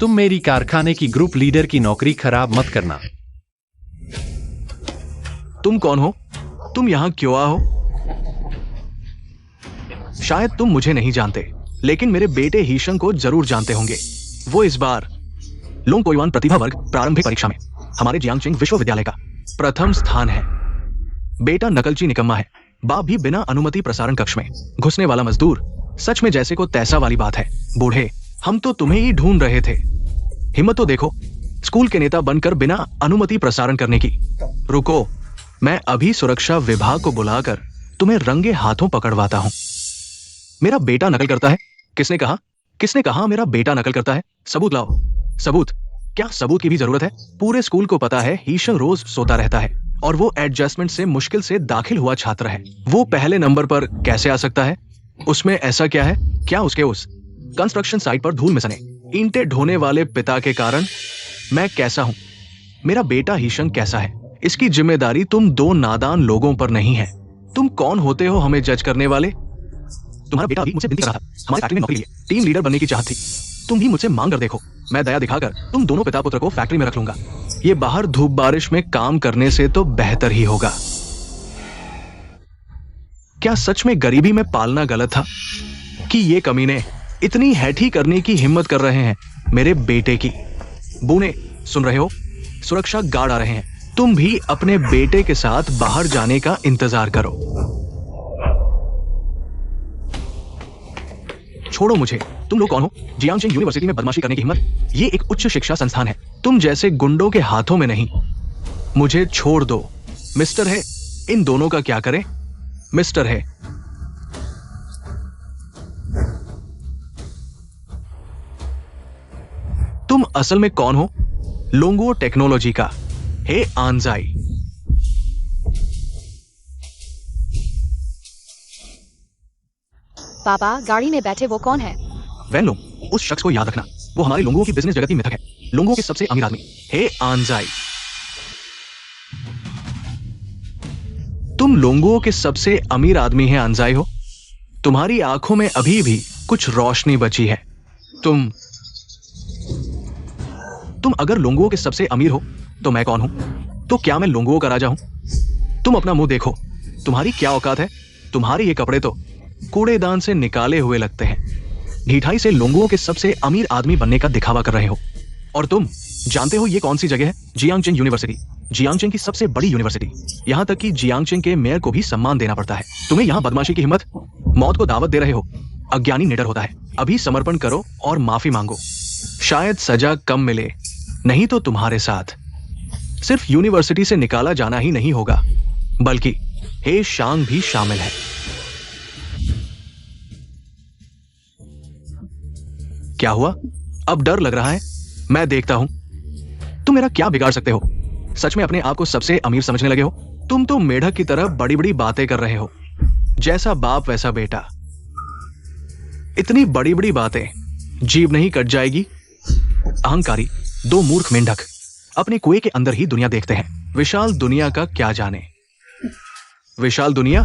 तुम मेरी कारखाने की ग्रुप लीडर की नौकरी खराब मत करना। तुम कौन हो? तुम यहां क्यों आओ? शायद तुम मुझे नहीं जानते, लेकिन मेरे बेटे हीशंग को जरूर जानते होंगे। वो इस बार लोंग पोइवान प्रतिभा वर्ग प्रारंभिक परीक्षा में हमारे जियांगचिंग विश्वविद्यालय का प्रथम स्थान है। बेटा नकलची निकम्मा है, बाप भी बिना अनुमति प्रसारण कक्ष में घुसने वाला मजदूर। सच में जैसे को तैसा वाली बात है। बूढ़े, हम तो तुम्हें ही ढूंढ रहे थे। हिम्मत तो देखो, स्कूल के नेता बनकर बिना अनुमति प्रसारण करने की। रुको, मैं अभी सुरक्षा विभाग को बुलाकर तुम्हें रंगे हाथों पकड़वाता हूं। मेरा बेटा नकल करता है? किसने कहा मेरा बेटा नकल करता है? सबूत लाओ। सबूत? क्या सबूत की भी जरूरत है? पूरे स्कूल को पता है हीशंग रोज सोता रहता है और वो एडजस्टमेंट से मुश्किल से दाखिल हुआ छात्र है। वो पहले नंबर पर कैसे आ सकता है? उसमें ऐसा क्या है? क्या उसके उस कंस्ट्रक्शन साइट पर धूल में सने ईंटें ढोने वाले पिता के कारण मैं कैसा हूं? मेरा बेटा हीशंग कैसा है? इसकी जिम्मेदारी तुम दो नादान लोगों पर नहीं है। तुम कौन होते हो हमें जज करने वाले? तुम्हारा बेटा अभी मुझसे विनती कर रहा था, हमारी फैक्ट्री में नौकरी लिए, टीम लीडर बनने की चाहत थी। तुम भी मुझसे मांग कर देखो, मैं दया दिखाकर तुम दोनों पिता पुत्र को फैक्ट्री में रख लूंगा। ये बाहर धूप बारिश में काम करने से तो बेहतर ही होगा। क्या सच में गरीबी में पालना गलत था कि ये कमीने इतनी हैठी करने की हिम्मत कर रहे हैं मेरे बेटे की? बूने, सुन रहे हो? सुरक्षा गार्ड आ रहे हैं। तुम भी अपने बेटे के साथ बाहर जाने का इंतजार करो। छोड़ो मुझे। तुम लोग कौन हो? जियांगचेन यूनिवर्सिटी में बदमाशी करने की हिम्मत? ये एक उच्च शिक्षा संस्थान है, तुम जैसे गुंडों के हाथों में नहीं। मुझे छोड़ दो। मिस्टर है, इन दोनों का क्या करें? मिस्टर है। तुम असल में कौन हो? लोंगो टेक्नोलॉजी का हे आनजाई। पापा, गाड़ी में बैठे वो कौन है? वैनलोंग, उस शख्स को याद रखना, वो हमारे लोगों की बिजनेस जगत की मिथक है, लोगों के सबसे अमीर आदमी हे आनजाई। तुम लोगों के सबसे अमीर आदमी हैं आनजाई हो। तुम्हारी आंखों में अभी भी कुछ रोशनी बची है। तुम अगर लोंगो के सबसे अमीर हो तो मैं कौन हूं? तो क्या मैं लोंगो का राजा हूं? तुम अपना मुंह देखो, तुम्हारी क्या औकात है? तुम्हारे ये कपड़े तो कूड़ेदान से निकाले हुए लगते हैं। ढिठाई से लोंगो के सबसे अमीर आदमी बनने का दिखावा कर रहे हो। और तुम जानते हो ये कौन सी जगह है? जियांगचेन यूनिवर्सिटी, जियांगचेन की सबसे बड़ी यूनिवर्सिटी। यहां तक कि जियांगचेन के मेयर को भी सम्मान देना पड़ता है। तुम्हें यहां बदमाशी की हिम्मत? मौत को दावत दे रहे हो। अज्ञानी निडर होता है। अभी समर्पण करो और माफी मांगो, शायद सजा कम मिले। नहीं तो तुम्हारे साथ सिर्फ यूनिवर्सिटी से निकाला जाना ही नहीं होगा, बल्कि हे शांग भी शामिल है। क्या हुआ? अब डर लग रहा है? मैं देखता हूं तुम मेरा क्या बिगाड़ सकते हो। सच में अपने आप को सबसे अमीर समझने लगे हो? तुम तो मेढक की तरह बड़ी बड़ी बातें कर रहे हो, जैसा बाप वैसा बेटा। इतनी बड़ी बड़ी बातें, जीभ नहीं कट जाएगी? अहंकारी दो मूर्ख मेंढक अपने कुएं के अंदर ही दुनिया देखते हैं। विशाल दुनिया का क्या जाने। विशाल दुनिया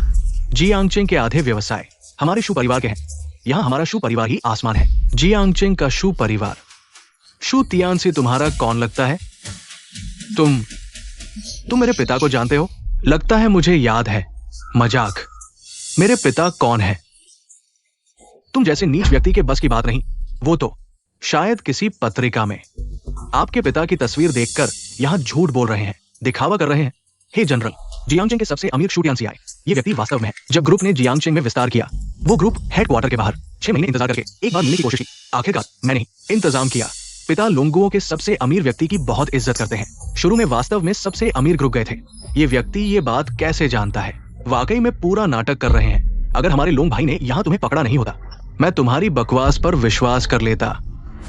जियांगचेन के आधे व्यवसाय हमारे शू परिवार के हैं। यहां हमारा शू परिवार ही आसमान है। जियांगचेन का शू परिवार। शू तियान से तुम्हारा कौन लगता है? तुम मेरे पिता को जानते हो? लगता है मुझे याद है। मजाक। मेरे पिता कौन है? तुम जैसे नीच व्यक्ति के बस की बात नहीं। वो तो शायद किसी पत्रिका में आपके पिता की तस्वीर देखकर यहां झूठ बोल रहे हैं, दिखावा कर रहे हैं। हे जनरल, जियांगचेन के सबसे अमीर शू तियान से आए। ये व्यक्ति वास्तव में है। जब ग्रुप ने जियांगचेन में विस्तार किया, वो ग्रुप हेडक्वार्टर के बाहर 6 महीने इंतजार करके एक बार मिलने की कोशिश की। आखिरकार मैंने इंतजाम किया। पिता लोंगुओं के सबसे अमीर व्यक्ति की बहुत इज्जत करते हैं। शुरू में वास्तव में सबसे अमीर ग्रुप गए थे। ये व्यक्ति ये बात कैसे जानता है? वाकई में पूरा नाटक कर रहे हैं। अगर हमारे लोंग भाई ने यहां तुम्हें पकड़ा नहीं होता, मैं तुम्हारी बकवास पर विश्वास कर लेता।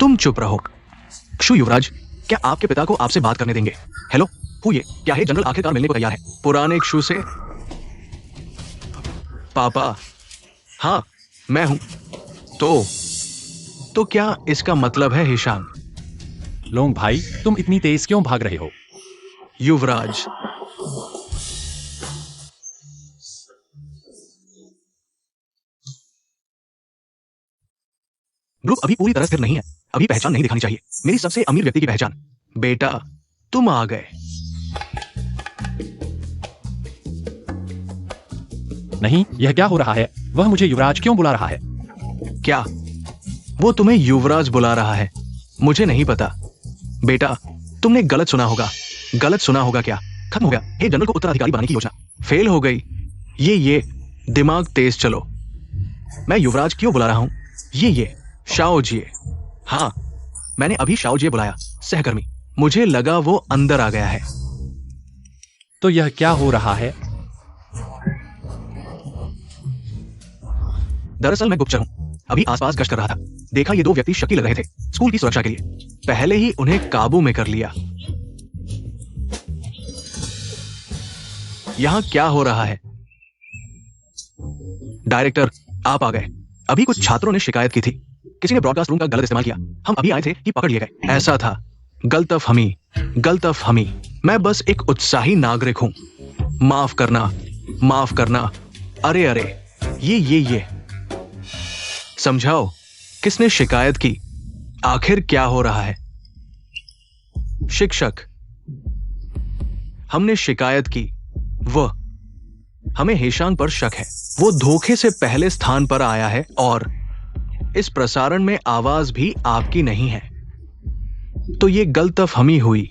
तुम चुप रहो। शू युवराज, क्या आपके पिता को आपसे बात करने देंगे? हेलो, हूँ ये? क्या है जनरल आखिरकार मिलने को तैयार है? पुराने शू से? पापा, हाँ मैं हूं। तो क्या इसका मतलब है हिशांग? लोंग भाई, तुम इतनी तेज क्यों भाग रहे हो? युवराज, ग्रुप अभी पूरी तरह स्थिर नहीं है। अभी पहचान नहीं दिखानी चाहिए, मेरी सबसे अमीर व्यक्ति की पहचान। बेटा, तुम आ गए। नहीं, यह क्या हो रहा है? वह मुझे युवराज क्यों बुला रहा है? क्या वो तुम्हें युवराज बुला रहा है? मुझे नहीं पता। बेटा, तुमने गलत सुना होगा। गलत सुना होगा क्या? खत्म हो गया हे जनरल को उत्तराधिकारी बनाने की योजना। फेल हो गई। ये दिमाग तेज चलो। मैं युवराज क्यों बुला रहा हूं? ये शाओ जिए। हाँ, मैंने अभी शाओ जिए बुलाया, सहकर्मी। मुझे लगा वो अंदर आ गया है। तो यह क्या हो रहा है? दरअसल मैं गुप्तचर हूं। अभी आसपास गश्त कर रहा था। देखा ये दो व्यक्ति शक्की लग रहे थे स्कूल की सुरक्षा के लिए। पहले ही उन्हें काबू में कर लिया। यहां क्या हो रहा है? डायरेक्टर, आप आ गए। अभी कुछ छात्रों ने शिकायत की थी। किसी ने ब्रॉडकास्ट रूम का गलत इस्तेमाल किया। हम अभी आए थे कि पकड़ लिए गए। ऐसा था। गलतफहमी। मैं बस एक उत्साही नागरिक हूं। माफ करना। अरे ये समझाओ, किसने शिकायत की? आखिर क्या हो रहा है? शिक्षक, हमने शिकायत की। हमें हेशांग पर शक है। वो धोखे से पहले स्थान पर आया है और इस प्रसारण में आवाज भी आपकी नहीं है। तो ये गलतफहमी हुई,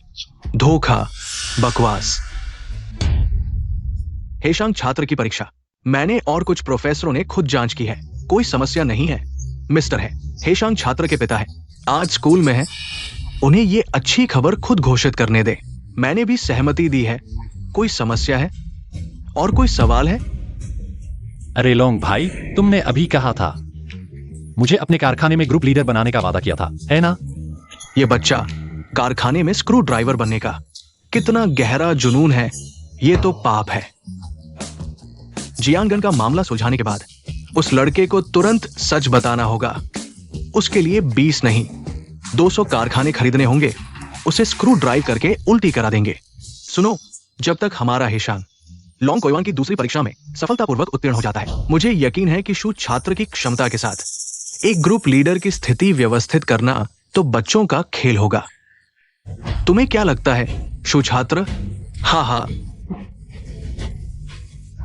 धोखा, बकवास। हेशांग छात्र की परीक्षा मैंने और कुछ प्रोफेसरों ने खुद जांच की है। कोई समस्या नहीं है। मिस्टर है। हेशांग छात्र के पिता है, आज स्कूल में है। उन्हें ये अच्छी खबर खुद घोषित करने दे। मैंने भी सहमति दी है। कोई समस्या है और कोई सवाल है? अरे लोंग भाई, तुमने अभी कहा था मुझे अपने कारखाने में ग्रुप लीडर बनाने का वादा किया था, है ना? ये बच्चा कारखाने में स्क्रू ड्राइवर बनने का कितना गहरा जुनून है, ये तो पाप है। जियांगन का मामला सुलझाने के बाद उस लड़के को तुरंत सच बताना होगा। उसके लिए 20 नहीं 200 कारखाने खरीदने होंगे। उसे स्क्रू ड्राइव करके उल्टी करा देंगे। सुनो, जब तक हमारा हेशांग लोंग कोयवान की दूसरी परीक्षा में सफलतापूर्वक उत्तीर्ण हो जाता है, मुझे यकीन है कि शू छात्र की क्षमता के साथ एक ग्रुप लीडर की स्थिति व्यवस्थित करना तो बच्चों का खेल होगा। तुम्हें क्या लगता है शू छात्र? हाँ,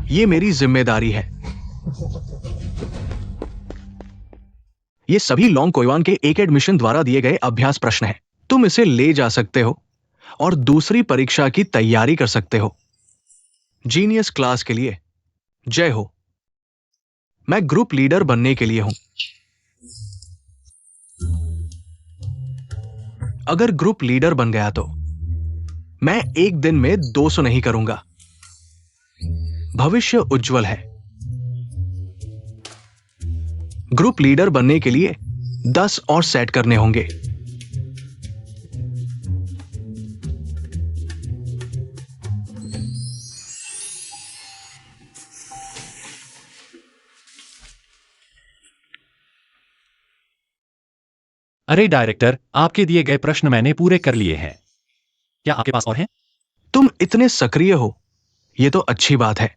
ये मेरी जिम्मेदारी है। ये सभी लोंग कोयवान के एक एडमिशन द्वारा दिए गए अभ्यास प्रश्न हैं। तुम इसे ले जा सकते हो और दूसरी परीक्षा की तैयारी कर सकते हो। जीनियस क्लास के लिए जय हो। मैं ग्रुप लीडर बनने के लिए हूं। अगर ग्रुप लीडर बन गया तो मैं एक दिन में 200 नहीं करूंगा। भविष्य उज्जवल है। ग्रुप लीडर बनने के लिए 10 और सेट करने होंगे। अरे डायरेक्टर, आपके दिए गए प्रश्न मैंने पूरे कर लिए हैं। क्या आपके पास और हैं? तुम इतने सक्रिय हो, यह तो अच्छी बात है।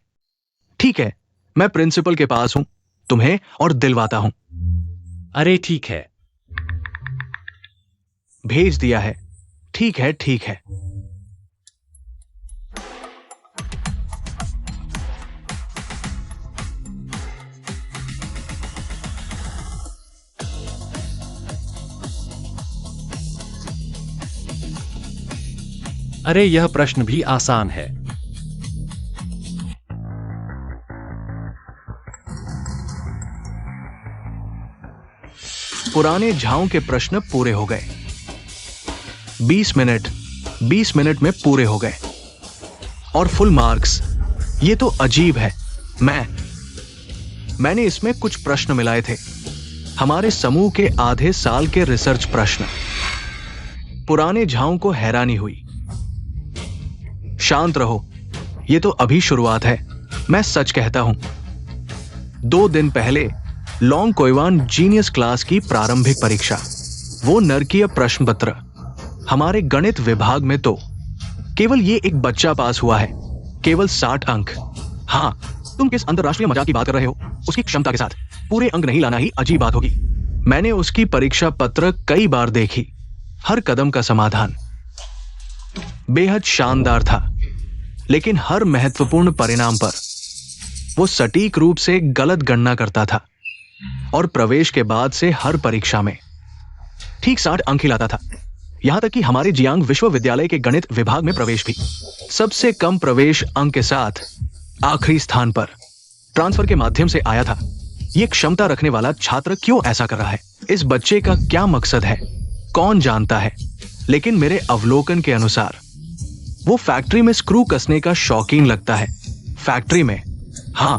ठीक है, मैं प्रिंसिपल के पास हूं, तुम्हें और दिलवाता हूं। अरे ठीक है। भेज दिया है। ठीक है, ठीक है। अरे यह प्रश्न भी आसान है। पुराने झाओं के प्रश्न पूरे हो गए। 20 मिनट में पूरे हो गए और फुल मार्क्स। ये तो अजीब है। मैंने इसमें कुछ प्रश्न मिलाए थे, हमारे समूह के आधे साल के रिसर्च प्रश्न। पुराने झाओं को हैरानी हुई। शांत रहो, ये तो अभी शुरुआत है। मैं सच कहता हूं, 2 दिन पहले लोंग कोयवान जीनियस क्लास की प्रारंभिक परीक्षा, वो नरकीय प्रश्न पत्र। हमारे गणित विभाग में तो केवल ये एक बच्चा पास हुआ है, केवल 60 अंक। हां, तुम किस अंतरराष्ट्रीय मजाक की बात कर रहे हो? उसकी क्षमता के साथ पूरे अंक नहीं लाना ही अजीब बात होगी। मैंने उसकी परीक्षा पत्र कई बार देखी। हर कदम का समाधान बेहद शानदार था, लेकिन हर महत्वपूर्ण परिणाम पर वो सटीक रूप से गलत गणना करता था और प्रवेश के बाद से हर परीक्षा में ठीक 60 अंक ही लाता था। यहां तक कि हमारे जियांग विश्वविद्यालय के गणित विभाग में प्रवेश भी सबसे कम प्रवेश अंक के साथ आखिरी स्थान पर ट्रांसफर के माध्यम से आया था। यह क्षमता रखने वाला छात्र क्यों ऐसा कर रहा है? इस बच्चे का क्या मकसद है, कौन जानता है? लेकिन मेरे अवलोकन के अनुसार वो फैक्ट्री में स्क्रू कसने का शौकीन लगता है। फैक्ट्री में, हां,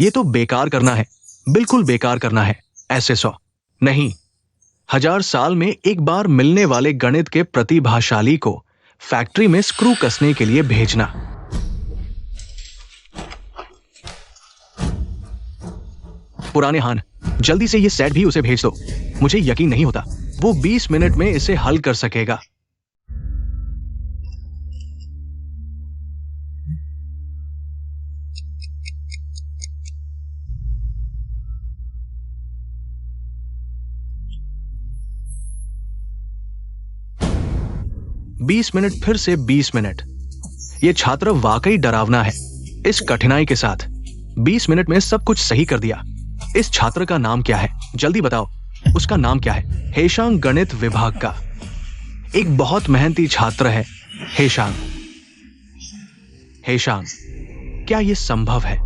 ये तो बेकार करना है, बिल्कुल बेकार करना है। ऐसे 100 नहीं, 1000 साल में एक बार मिलने वाले गणित के प्रतिभाशाली को फैक्ट्री में स्क्रू कसने के लिए भेजना। पुराने हान, जल्दी से ये सेट भी उसे भेज दो। मुझे यकीन नहीं होता वो 20 मिनट में इसे हल कर सकेगा। बीस मिनट, फिर से 20 मिनट। यह छात्र वाकई डरावना है। इस कठिनाई के साथ 20 मिनट में सब कुछ सही कर दिया। इस छात्र का नाम क्या है? जल्दी बताओ, उसका नाम क्या है? हेशांग गणित विभाग का एक बहुत मेहनती छात्र है। हेशांग, क्या यह संभव है?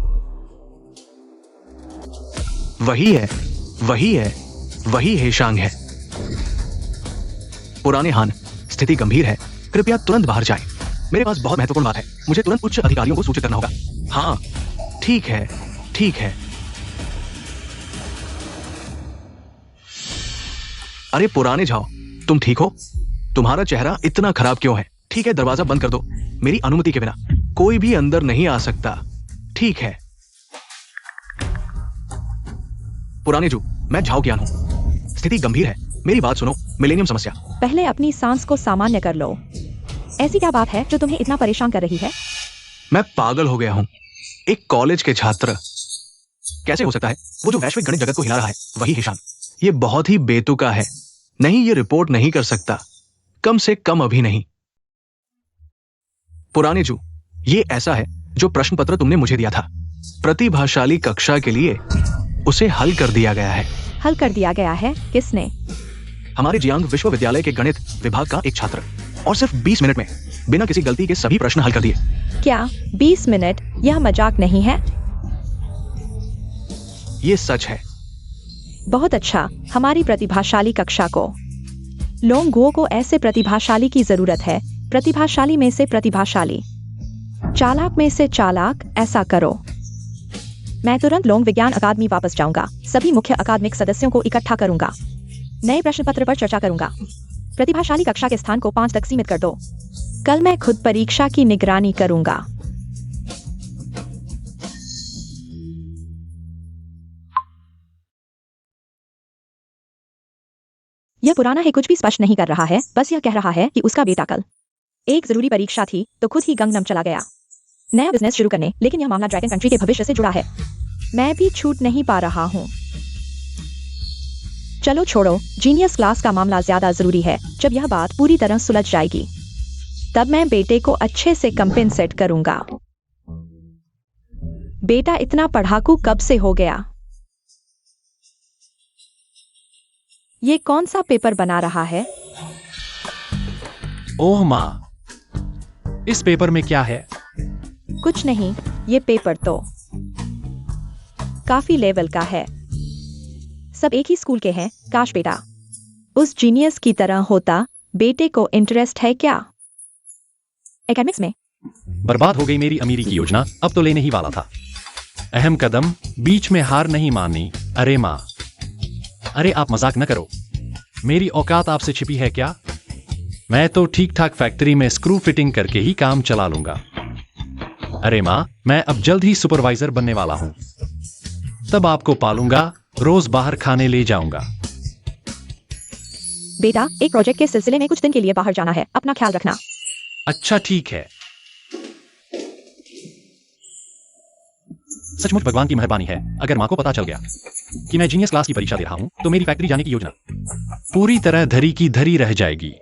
वही है, वही है, वही हेशांग है। पुराने हान, स्थिति गंभीर है, कृपया तुरंत बाहर जाएं। मेरे पास बहुत महत्वपूर्ण बात है, मुझे तुरंत उच्च अधिकारियों को सूचित करना होगा। हाँ, ठीक है, ठीक है। अरे पुराने झाओ, तुम ठीक हो? तुम्हारा चेहरा इतना खराब क्यों है? ठीक है, दरवाजा बंद कर दो। मेरी अनुमति के बिना कोई भी अंदर नहीं आ सकता। ठीक है। पुराने जू, मैं झाओ कियान हूं। स्थिति गंभीर है, मेरी बात सुनो। मिलेनियम समस्या। पहले अपनी सांस को सामान्य कर लो। ऐसी क्या बात है जो तुम्हें इतना परेशान कर रही है? मैं पागल हो गया हूं। एक कॉलेज के छात्र, कैसे हो सकता है? वो जो वैश्विक गणित जगत को हिला रहा है, वही हेशांग। ये बहुत ही बेतुका है। नहीं, ये रिपोर्ट नहीं कर सकता, कम से कम अभी नहीं। पुराने जू, ये ऐसा है जो प्रश्न पत्र तुमने मुझे दिया था। प्रतिभाशाली कक्षा के लिए उसे हल कर दिया गया है। हल कर दिया गया है? किसने? हमारे जियांग विश्वविद्यालय के गणित विभाग का एक छात्र, और सिर्फ 20 मिनट में बिना किसी गलती के सभी प्रश्न हल कर दिए। क्या 20 मिनट? यह मजाक नहीं है। ये सच है। बहुत अच्छा। हमारी प्रतिभाशाली कक्षा को, लोंगुओ को ऐसे प्रतिभाशाली की जरूरत है। प्रतिभाशाली में से प्रतिभाशाली, चालाक में से चालाक। ऐसा करो। मैं तुरंत लोंग विज्ञान अकादमी वापस जाऊंगा। सभी मुख्य अकादमिक सदस्यों को इकट्ठा करूंगा। नए प्रश्न पत्र पर चर्चा करूंगा। प्रतिभाशाली कक्षा के स्थान को 5 तक सीमित कर दो। कल मैं खुद परीक्षा की निगरानी करूंगा। यह पुराना है, कुछ भी स्पष्ट नहीं कर रहा है, बस यह कह रहा है कि उसका बेटा कल एक जरूरी परीक्षा थी तो खुद ही गंगनम चला गया नया बिजनेस शुरू करने। लेकिन यह मामला ड्रैगन कंट्री के भविष्य से जुड़ा है। मैं भी छूट नहीं पा रहा हूँ। चलो छोड़ो, जीनियस क्लास का मामला ज्यादा जरूरी है। जब यह बात पूरी तरह सुलझ जाएगी तब मैं बेटे को अच्छे से कंपेंसेट करूंगा। बेटा इतना पढ़ाकू कब से हो गया? ये कौन सा पेपर बना रहा है? ओह माँ, इस पेपर में क्या है? कुछ नहीं, ये पेपर तो काफी लेवल का है। सब एक ही स्कूल के हैं। काश बेटा उस जीनियस की तरह होता। बेटे को इंटरेस्ट है क्या एकेडमिक्स में? बर्बाद हो गई मेरी अमीरी की योजना। अब तो लेने ही वाला था। अहम कदम, बीच में हार नहीं माननी। अरे माँ, अरे आप मजाक न करो। मेरी औकात आपसे छिपी है क्या? मैं तो ठीक ठाक फैक्ट्री में स्क्रू फिटिंग करके ही काम चला लूंगा। अरे माँ, मैं अब जल्द ही सुपरवाइजर बनने वाला हूं। तब आपको पालूंगा, रोज बाहर खाने ले जाऊंगा। बेटा, एक प्रोजेक्ट के सिलसिले में कुछ दिन के लिए बाहर जाना है। अपना ख्याल रखना। अच्छा ठीक है। सचमुच भगवान की मेहरबानी है। अगर माँ को पता चल गया कि मैं जीनियस क्लास की परीक्षा दे रहा हूं तो मेरी फैक्ट्री जाने की योजना पूरी तरह धरी की धरी रह जाएगी।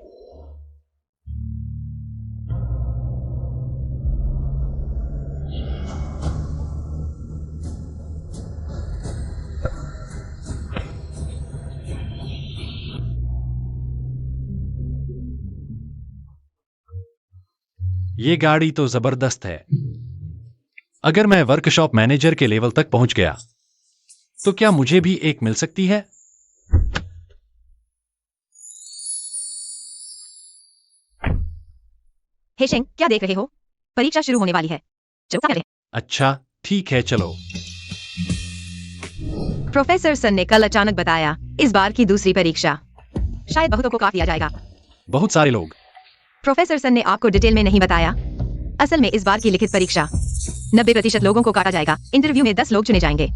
ये गाड़ी तो जबरदस्त है। अगर मैं वर्कशॉप मैनेजर के लेवल तक पहुंच गया तो क्या मुझे भी एक मिल सकती है? हेशेंग, क्या देख रहे हो? परीक्षा शुरू होने वाली है। चलो करें। अच्छा ठीक है, चलो। प्रोफेसर सन ने कल अचानक बताया, इस बार की दूसरी परीक्षा शायद बहुतों को काट दिया जाएगा। बहुत सारे लोग। प्रोफेसर सन ने आपको डिटेल में नहीं बताया। असल में इस बार की लिखित परीक्षा 90% लोगों को काटा जाएगा। इंटरव्यू में 10 लोग चुने जाएंगे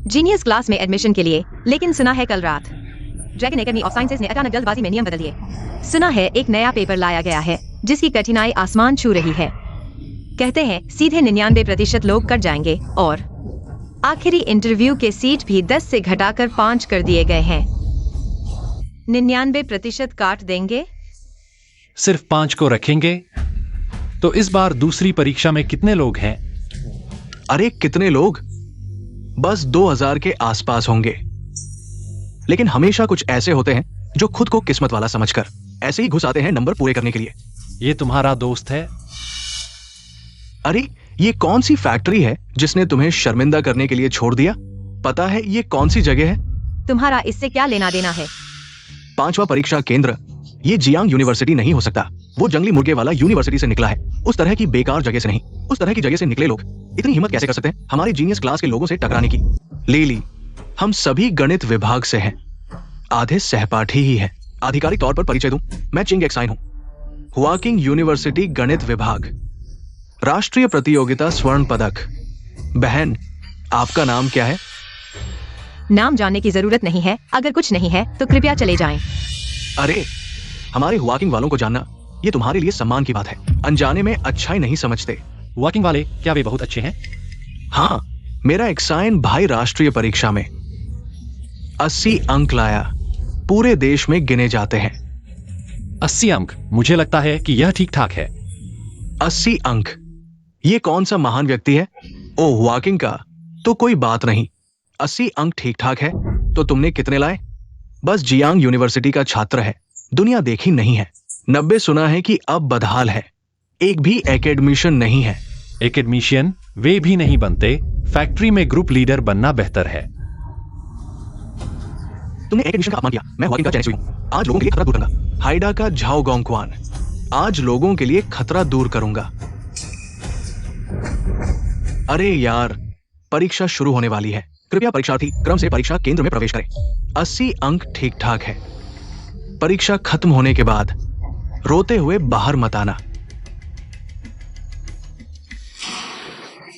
जीनियस क्लास में एडमिशन के लिए। लेकिन सुना है कल रात ड्रैगन एकेडमी ऑफ साइंसेज ने अचानक जल्दबाजी में नियम बदल दिए। सुना है एक नया पेपर लाया गया है जिसकी कठिनाई आसमान छू रही है। कहते हैं सीधे 99% लोग कट जाएंगे और आखिरी इंटरव्यू के सीट भी 10 से घटाकर 5 कर दिए गए हैं। 99% काट देंगे। सिर्फ 5 को रखेंगे। तो इस बार दूसरी परीक्षा में कितने लोग हैं? अरे कितने लोग? बस 2000 के आसपास होंगे। लेकिन हमेशा कुछ ऐसे होते हैं जो खुद को किस्मत वाला समझकर ऐसे ही घुस आते हैं नंबर पूरे करने के लिए। ये तुम्हारा दोस्त है? अरे ये कौन सी फैक्ट्री है जिसने तुम्हें शर्मिंदा करने के लिए छोड़ दिया? पता है ये कौन सी जगह है? तुम्हारा इससे क्या लेना देना है? 5वां परीक्षा केंद्र। ये जियांग यूनिवर्सिटी नहीं हो सकता। वो जंगली मुर्गे वाला यूनिवर्सिटी से निकला है, उस तरह की बेकार जगह से नहीं। उस तरह की जगह से निकले लोग इतनी हिम्मत कैसे कर सकते हैं हमारी जीनियस क्लास के लोगों से टकराने की? लीली, हम सभी गणित विभाग से हैं। आधे सहपाठी ही हैं। आधिकारिक तौर पर परिचय दूं, मैं चिंग एक्साइन हूं, हुआकिंग यूनिवर्सिटी गणित विभाग, राष्ट्रीय प्रतियोगिता स्वर्ण पदक। बहन, आपका नाम क्या है? नाम जानने की जरूरत नहीं है। अगर कुछ नहीं है तो कृपया चले जाएं। अरे, हमारे हुआकिंग वालों को जानना ये तुम्हारे लिए सम्मान की बात है। अनजाने में अच्छाई नहीं समझते। वॉकिंग वाले, क्या वे बहुत अच्छे हैं? हाँ, मेरा एक्साइन भाई राष्ट्रीय परीक्षा में 80 अंक लाया। पूरे देश में गिने जाते हैं। 80 अंक? मुझे लगता है कि यह ठीक ठाक है। 80 अंक? ये कौन सा महान व्यक्ति है? ओ, हुआकिंग का तो कोई बात नहीं। 80 अंक ठीक ठाक है। तो तुमने कितने लाए? बस जियांग यूनिवर्सिटी का छात्र है, दुनिया देखी नहीं है। 90 सुना है कि अब बदहाल है। एक भी एकेडमिशियन नहीं है। एकेडमिशियन वे भी नहीं बनते। फैक्ट्री में ग्रुप लीडर बनना बेहतर है। तुमने एकेडमिशियन का अपमान किया। मैं हुआकिंग का चयनित हुई हूं। आज लोगों के लिए खतरा दूर करूंगा। हाइडा का झाओ गोंगक्वान, आज लोगों के लिए खतरा दूर करूंगा। अरे यार, परीक्षा शुरू होने वाली है। कृपया परीक्षार्थी क्रम से परीक्षा केंद्र में प्रवेश करें। 80 अंक ठीक ठाक है। परीक्षा खत्म होने के बाद रोते हुए बाहर मत आना।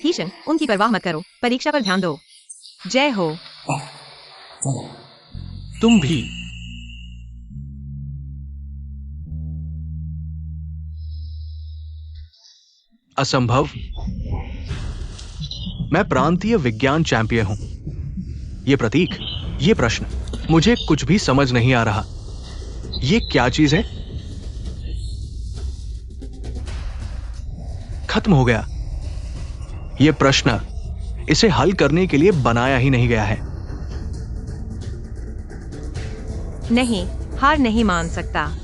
हीशन, उनकी परवाह मत करो, परीक्षा पर ध्यान दो। जय हो। तुम भी। असंभव। मैं प्रांतीय विज्ञान चैंपियन हूं। ये प्रतीक, ये प्रश्न, मुझे कुछ भी समझ नहीं आ रहा। ये क्या चीज है? खत्म हो गया। ये प्रश्न इसे हल करने के लिए बनाया ही नहीं गया है। नहीं, हार नहीं मान सकता।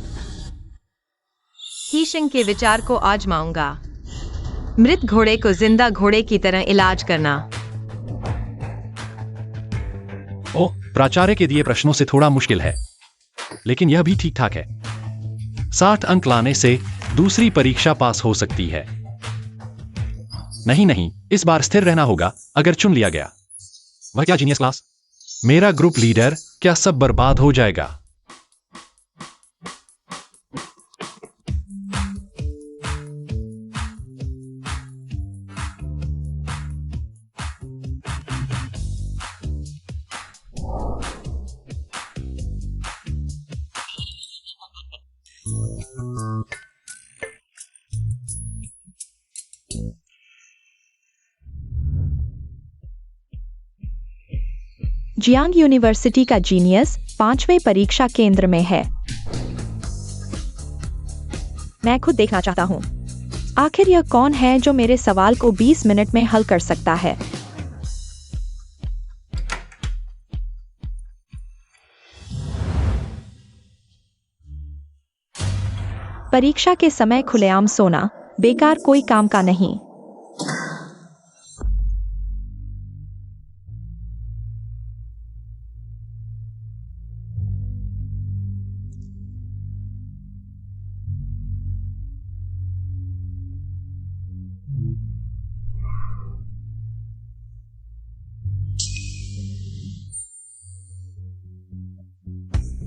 हीशिंग के विचार को आजमाऊंगा। मृत घोड़े को जिंदा घोड़े की तरह इलाज करना। ओह, प्राचार्य के दिए प्रश्नों से थोड़ा मुश्किल है, लेकिन यह भी ठीक ठाक है। 60 अंक लाने से दूसरी परीक्षा पास हो सकती है। नहीं, इस बार स्थिर रहना होगा अगर चुन लिया गया। वह क्या जीनियस क्लास? मेरा ग्रुप लीडर, क्या सब बर्बाद हो जाएगा? जियांग यूनिवर्सिटी का जीनियस 5वें परीक्षा केंद्र में है। मैं खुद देखना चाहता हूँ। आखिर यह कौन है जो मेरे सवाल को 20 मिनट में हल कर सकता है? परीक्षा के समय खुलेआम सोना बेकार, कोई काम का नहीं।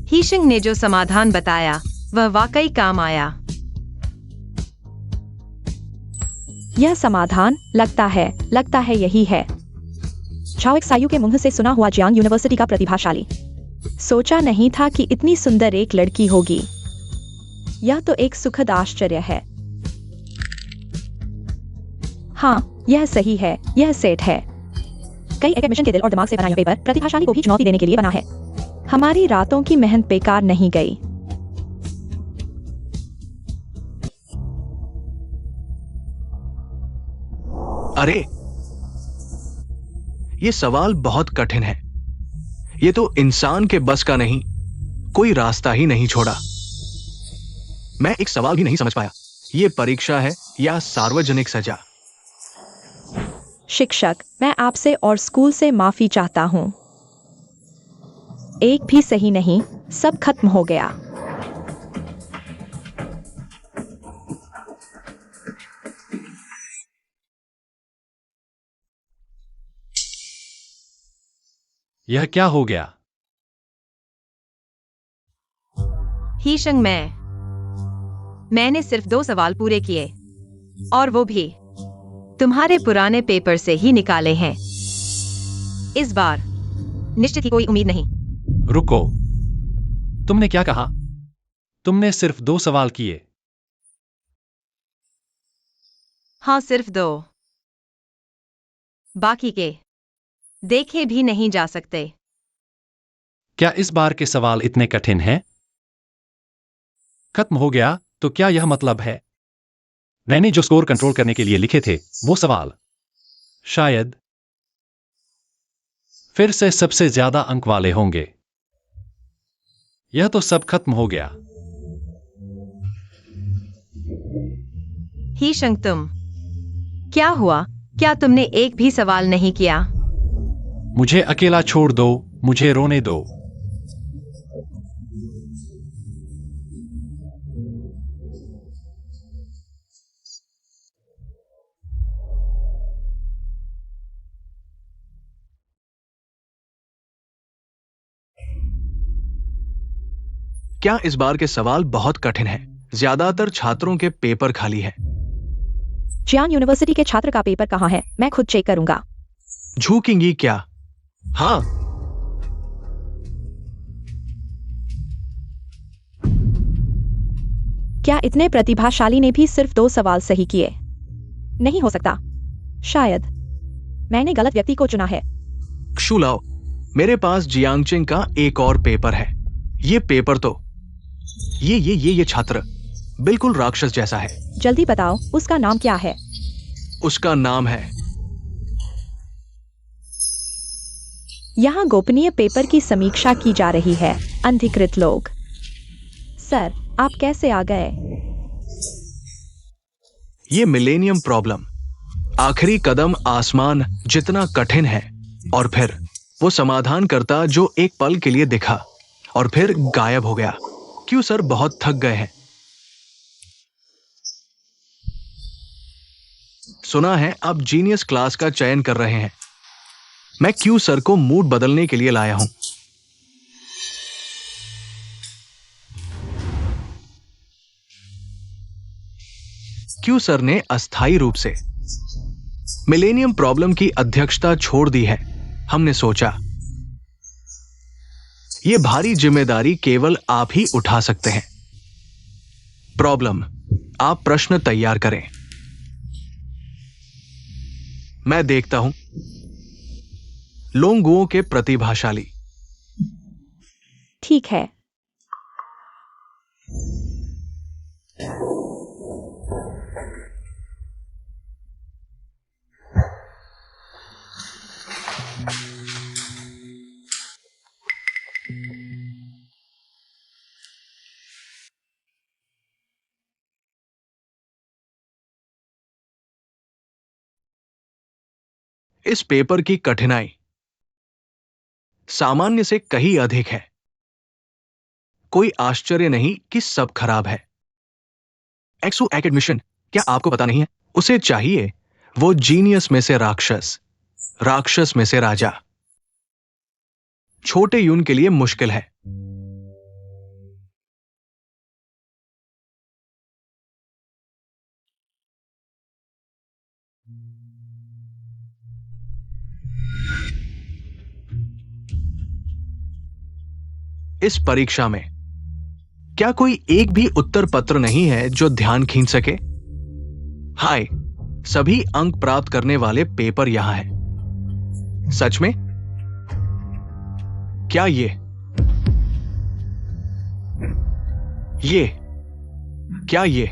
हीशिंग ने जो समाधान बताया वह वाकई काम आया। यह समाधान लगता है यही है। झाओ एक्सायू के मुंह से सुना हुआ जियांग यूनिवर्सिटी का प्रतिभाशाली। सोचा नहीं था कि इतनी सुंदर एक लड़की होगी। यह तो एक सुखद आश्चर्य है। हाँ, यह सही है, यह सेट है। कई एकेडमिशियन के दिल और दिमाग से बना यह पेपर प्रतिभाशाली को भी चुनौती देने के लिए बना है। हमारी रातों की मेहनत बेकार नहीं गई। अरे, ये सवाल बहुत कठिन है। ये तो इंसान के बस का नहीं, कोई रास्ता ही नहीं छोड़ा। मैं एक सवाल भी नहीं समझ पाया। ये परीक्षा है या सार्वजनिक सजा? शिक्षक, मैं आपसे और स्कूल से माफी चाहता हूँ। एक भी सही नहीं, सब खत्म हो गया। यह क्या हो गया? हीशंग, मैंने सिर्फ 2 सवाल पूरे किए, और वो भी तुम्हारे पुराने पेपर से ही निकाले हैं। इस बार निश्चित ही कोई उम्मीद नहीं। रुको, तुमने क्या कहा? तुमने सिर्फ 2 सवाल किए। हाँ, सिर्फ 2। बाकी के देखे भी नहीं जा सकते। क्या इस बार के सवाल इतने कठिन हैं? खत्म हो गया तो क्या यह मतलब है मैंने जो स्कोर कंट्रोल करने के लिए लिखे थे वो सवाल शायद फिर से सबसे ज्यादा अंक वाले होंगे? यह तो सब खत्म हो गया। हीशंग, तुम क्या हुआ? क्या तुमने एक भी सवाल नहीं किया? मुझे अकेला छोड़ दो, मुझे रोने दो। क्या इस बार के सवाल बहुत कठिन हैं? ज्यादातर छात्रों के पेपर खाली हैं। जियांग यूनिवर्सिटी के छात्र का पेपर कहाँ है? मैं खुद चेक करूंगा। झूकेंगी क्या? हाँ। क्या इतने प्रतिभाशाली ने भी सिर्फ 2 सवाल सही किए? नहीं हो सकता। शायद मैंने गलत व्यक्ति को चुना है। क्षुलाओ, मेरे पास जियांगचिंग का एक और पेपर है। ये पेपर तो ये छात्र बिल्कुल राक्षस जैसा है। जल्दी बताओ, उसका नाम क्या है? उसका नाम है। यहाँ गोपनीय पेपर की समीक्षा की जा रही है। अनधिकृत लोग। सर, आप कैसे आ गए? ये मिलेनियम प्रॉब्लम। आखिरी कदम आसमान जितना कठिन है, और फिर वो समाधान करता जो एक पल के लिए दिखा और फिर गायब हो गया। क्यों सर, बहुत थक गए हैं? सुना है आप जीनियस क्लास का चयन कर रहे हैं। मैं क्यू सर को मूड बदलने के लिए लाया हूं। क्यू सर ने अस्थायी रूप से मिलेनियम प्रॉब्लम की अध्यक्षता छोड़ दी है। हमने सोचा ये भारी जिम्मेदारी केवल आप ही उठा सकते हैं। प्रॉब्लम, आप प्रश्न तैयार करें। मैं देखता हूं लोंगुओं के प्रतिभाशाली। ठीक है। इस पेपर की कठिनाई सामान्य से कहीं अधिक है। कोई आश्चर्य नहीं कि सब खराब है। एक्सो एकेडमिशन, क्या आपको पता नहीं है? उसे चाहिए वो जीनियस में से राक्षस, राक्षस में से राजा। छोटे यून के लिए मुश्किल है। इस परीक्षा में क्या कोई एक भी उत्तर पत्र नहीं है जो ध्यान खींच सके? हाय, सभी अंक प्राप्त करने वाले पेपर यहां है। सच में? क्या ये क्या ये?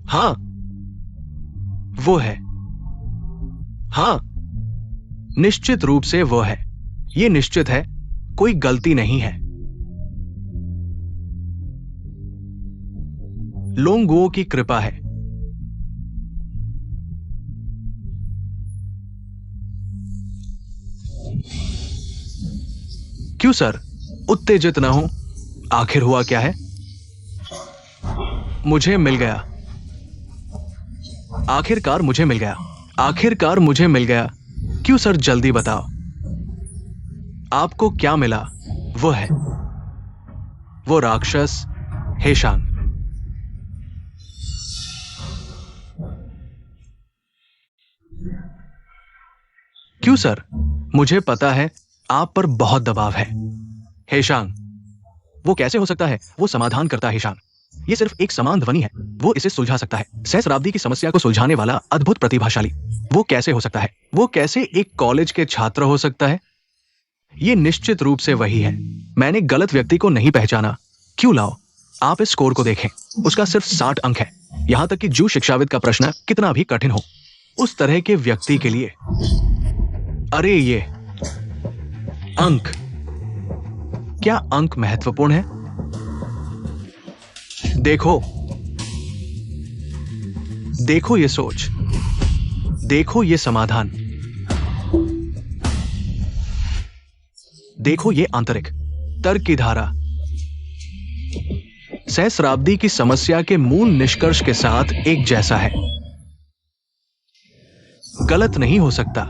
हाँ, वो है। हाँ, निश्चित रूप से वो है। ये निश्चित है कोई गलती नहीं है। लोंगुओ की कृपा है। क्यों सर, उत्तेजित ना हो। आखिर हुआ क्या है? मुझे मिल गया। आखिरकार मुझे मिल गया। आखिरकार मुझे मिल गया। क्यों सर, जल्दी बताओ, आपको क्या मिला? वो है वो राक्षस हेशांग। क्यों सर? मुझे पता है आप पर बहुत दबाव है। हेशांग, वो कैसे हो सकता है? वो समाधान करता है हेशांग। ये सिर्फ एक समान ध्वनि है। वो इसे सुलझा सकता है। सहस्राब्दी की समस्या को सुलझाने वाला अद्भुत प्रतिभाशाली। वो कैसे हो सकता है? वो कैसे एक कॉलेज के छात्र हो सकता है? ये निश्चित रूप से वही है। मैंने गलत व्यक्ति को नहीं पहचाना। क्यों लाओ, आप इस स्कोर को देखें। उसका सिर्फ 60 अंक है। यहां तक कि जू शिक्षाविद का प्रश्न कितना भी कठिन हो, उस तरह के व्यक्ति के लिए। अरे ये अंक, क्या अंक महत्वपूर्ण है? देखो, देखो ये सोच, देखो ये समाधान, देखो ये आंतरिक तर्क की धारा। सहस्राब्दी की समस्या के मूल निष्कर्ष के साथ एक जैसा है। गलत नहीं हो सकता।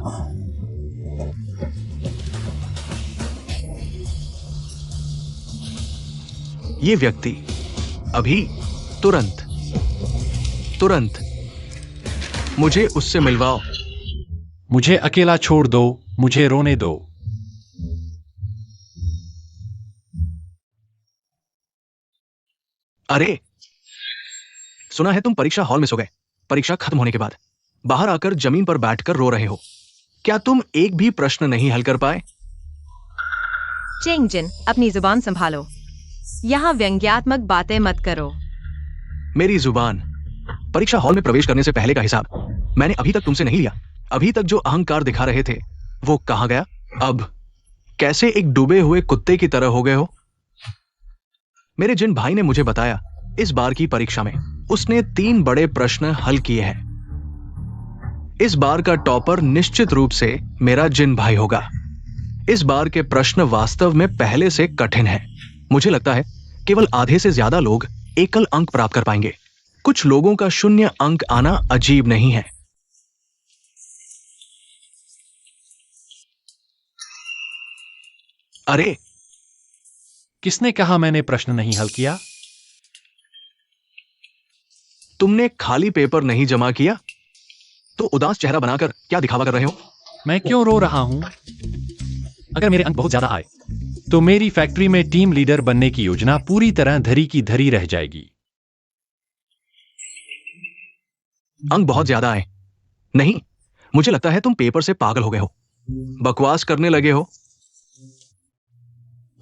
ये व्यक्ति अभी, तुरंत तुरंत मुझे उससे मिलवाओ। मुझे अकेला छोड़ दो, मुझे रोने दो। अरे, सुना है तुम परीक्षा हॉल में सो गए। परीक्षा खत्म होने के बाद बाहर आकर जमीन पर बैठकर रो रहे हो। क्या तुम एक भी प्रश्न नहीं हल कर पाए? चेंगजिन, अपनी जुबान संभालो। यहाँ व्यंग्यात्मक बातें मत करो। मेरी जुबान। परीक्षा हॉल में प्रवेश करने से पहले का हिसाब मैंने अभी तक तुमसे नहीं लिया। अभी तक जो अहंकार दिखा रहे थे वो कहां गया? अब कैसे एक डूबे हुए कुत्ते की तरह हो गए हो? मेरे जिन भाई ने मुझे बताया, इस बार की परीक्षा में उसने 3 बड़े प्रश्न हल किए हैं। इस बार का टॉपर निश्चित रूप से मेरा जिन भाई होगा। इस बार के प्रश्न वास्तव में पहले से कठिन हैं। मुझे लगता है केवल आधे से ज्यादा लोग एकल अंक प्राप्त कर पाएंगे। कुछ लोगों का 0 अंक आना अजीब नहीं है। अरे, किसने कहा मैंने प्रश्न नहीं हल किया? तुमने खाली पेपर नहीं जमा किया? तो उदास चेहरा बनाकर क्या दिखावा कर रहे हो? मैं क्यों रो रहा हूं? अगर मेरे अंक बहुत ज्यादा आए तो मेरी फैक्ट्री में टीम लीडर बनने की योजना पूरी तरह धरी की धरी रह जाएगी। अंक बहुत ज्यादा आए? नहीं, मुझे लगता है तुम पेपर से पागल हो गए हो, बकवास करने लगे हो।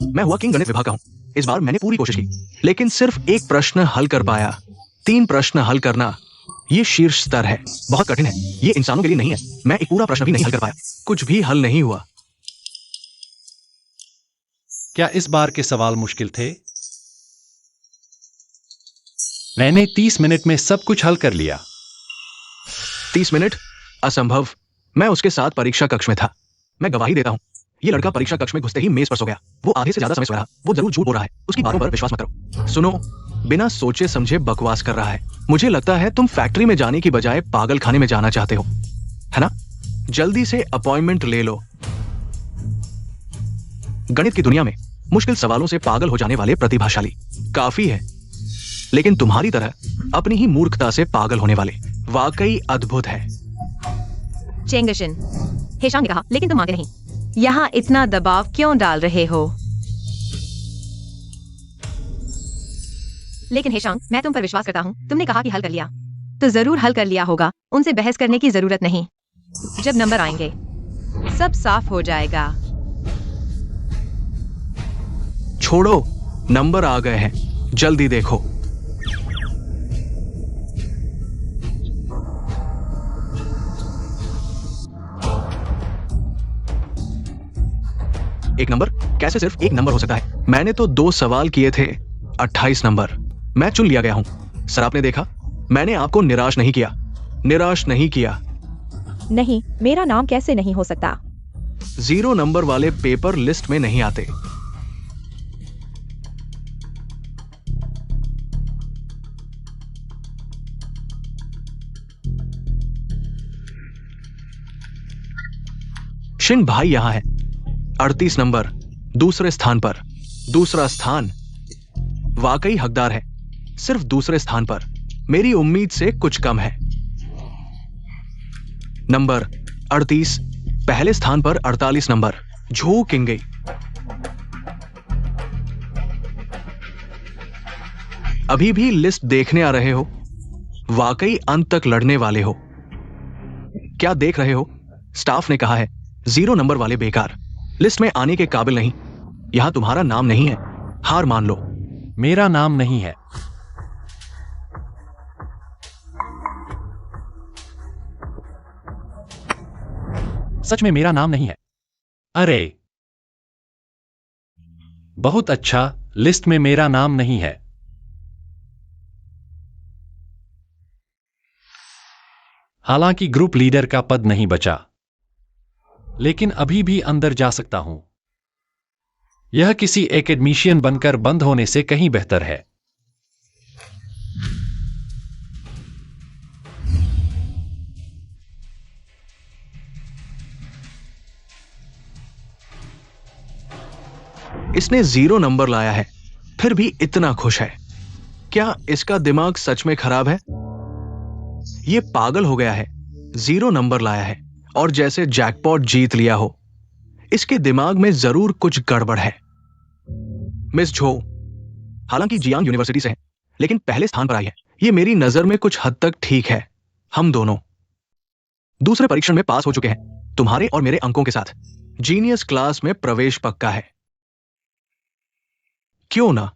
मैं हुआ किंग गणित विभाग का हूं। इस बार मैंने पूरी कोशिश की, लेकिन सिर्फ एक प्रश्न हल कर पाया। 3 प्रश्न हल करना यह शीर्ष स्तर है। बहुत कठिन है। यह इंसानों के लिए नहीं है। मैं एक पूरा प्रश्न भी नहीं हल कर पाया। कुछ भी हल नहीं हुआ। क्या इस बार के सवाल मुश्किल थे? मैंने 30 मिनट में सब कुछ हल कर लिया। 30 मिनट? असंभव। मैं उसके साथ परीक्षा कक्ष में था। मैं गवाही देता हूं, ये लड़का परीक्षा कक्ष में घुसते ही मेज पर सो गया। वो आधे से ज्यादा समय सो रहा। वो जरूर झूठ बोल रहा है। उसकी बातों पर विश्वास मत करो। सुनो, बिना सोचे समझे बकवास कर रहा है। मुझे लगता है तुम फैक्ट्री में जाने की बजाय पागल खाने में जाना चाहते हो, है ना? जल्दी से अपॉइंटमेंट ले लो। गणित की दुनिया में मुश्किल सवालों से पागल हो जाने वाले प्रतिभाशाली काफी है, लेकिन तुम्हारी तरह अपनी ही मूर्खता से पागल होने वाले वाकई अद्भुत है। चेंगजिन, हेशांग ने कहा, लेकिन तुम मानते नहीं। यहाँ इतना दबाव क्यों डाल रहे हो? लेकिन हेशांग, मैं तुम पर विश्वास करता हूँ। तुमने कहा कि हल कर लिया, तो जरूर हल कर लिया होगा। उनसे बहस करने की जरूरत नहीं। जब नंबर आएंगे सब साफ हो जाएगा। छोड़ो, नंबर आ गए हैं, जल्दी देखो। एक नंबर कैसे सिर्फ एक नंबर हो सकता है? मैंने तो 2 सवाल किए थे, 28 नंबर। मैं चुन लिया गया हूं। सर आपने देखा, मैंने आपको निराश नहीं किया। निराश नहीं किया। नहीं, मेरा नाम कैसे नहीं हो सकता? 0 नंबर वाले पेपर लिस्ट में नहीं आते। शिंग भाई यहां है, 38 नंबर, दूसरे स्थान पर। दूसरा स्थान, वाकई हकदार है, सिर्फ दूसरे स्थान पर। मेरी उम्मीद से कुछ कम है। नंबर 38, पहले स्थान पर 48 नंबर। झू किंग गई। अभी भी लिस्ट देखने आ रहे हो? वाकई अंत तक लड़ने वाले हो। क्या देख रहे हो? स्टाफ ने कहा है 0 नंबर वाले बेकार, लिस्ट में आने के काबिल नहीं। यहां तुम्हारा नाम नहीं है, हार मान लो। मेरा नाम नहीं है। सच में मेरा नाम नहीं है। अरे बहुत अच्छा, लिस्ट में मेरा नाम नहीं है। हालांकि ग्रुप लीडर का पद नहीं बचा, लेकिन अभी भी अंदर जा सकता हूं। यह किसी एकेडमिशियन बनकर बंद होने से कहीं बेहतर है। इसने 0 नंबर लाया है, फिर भी इतना खुश है। क्या इसका दिमाग सच में खराब है? यह पागल हो गया है। 0 नंबर लाया है और जैसे जैकपॉट जीत लिया हो। इसके दिमाग में जरूर कुछ गड़बड़ है। मिस झो, हालांकि जियांग यूनिवर्सिटी से है, लेकिन पहले स्थान पर आई है। यह मेरी नजर में कुछ हद तक ठीक है। हम दोनों दूसरे परीक्षण में पास हो चुके हैं, तुम्हारे और मेरे अंकों के साथ। जीनियस क्लास में प्रवेश पक्का है। क्यों ना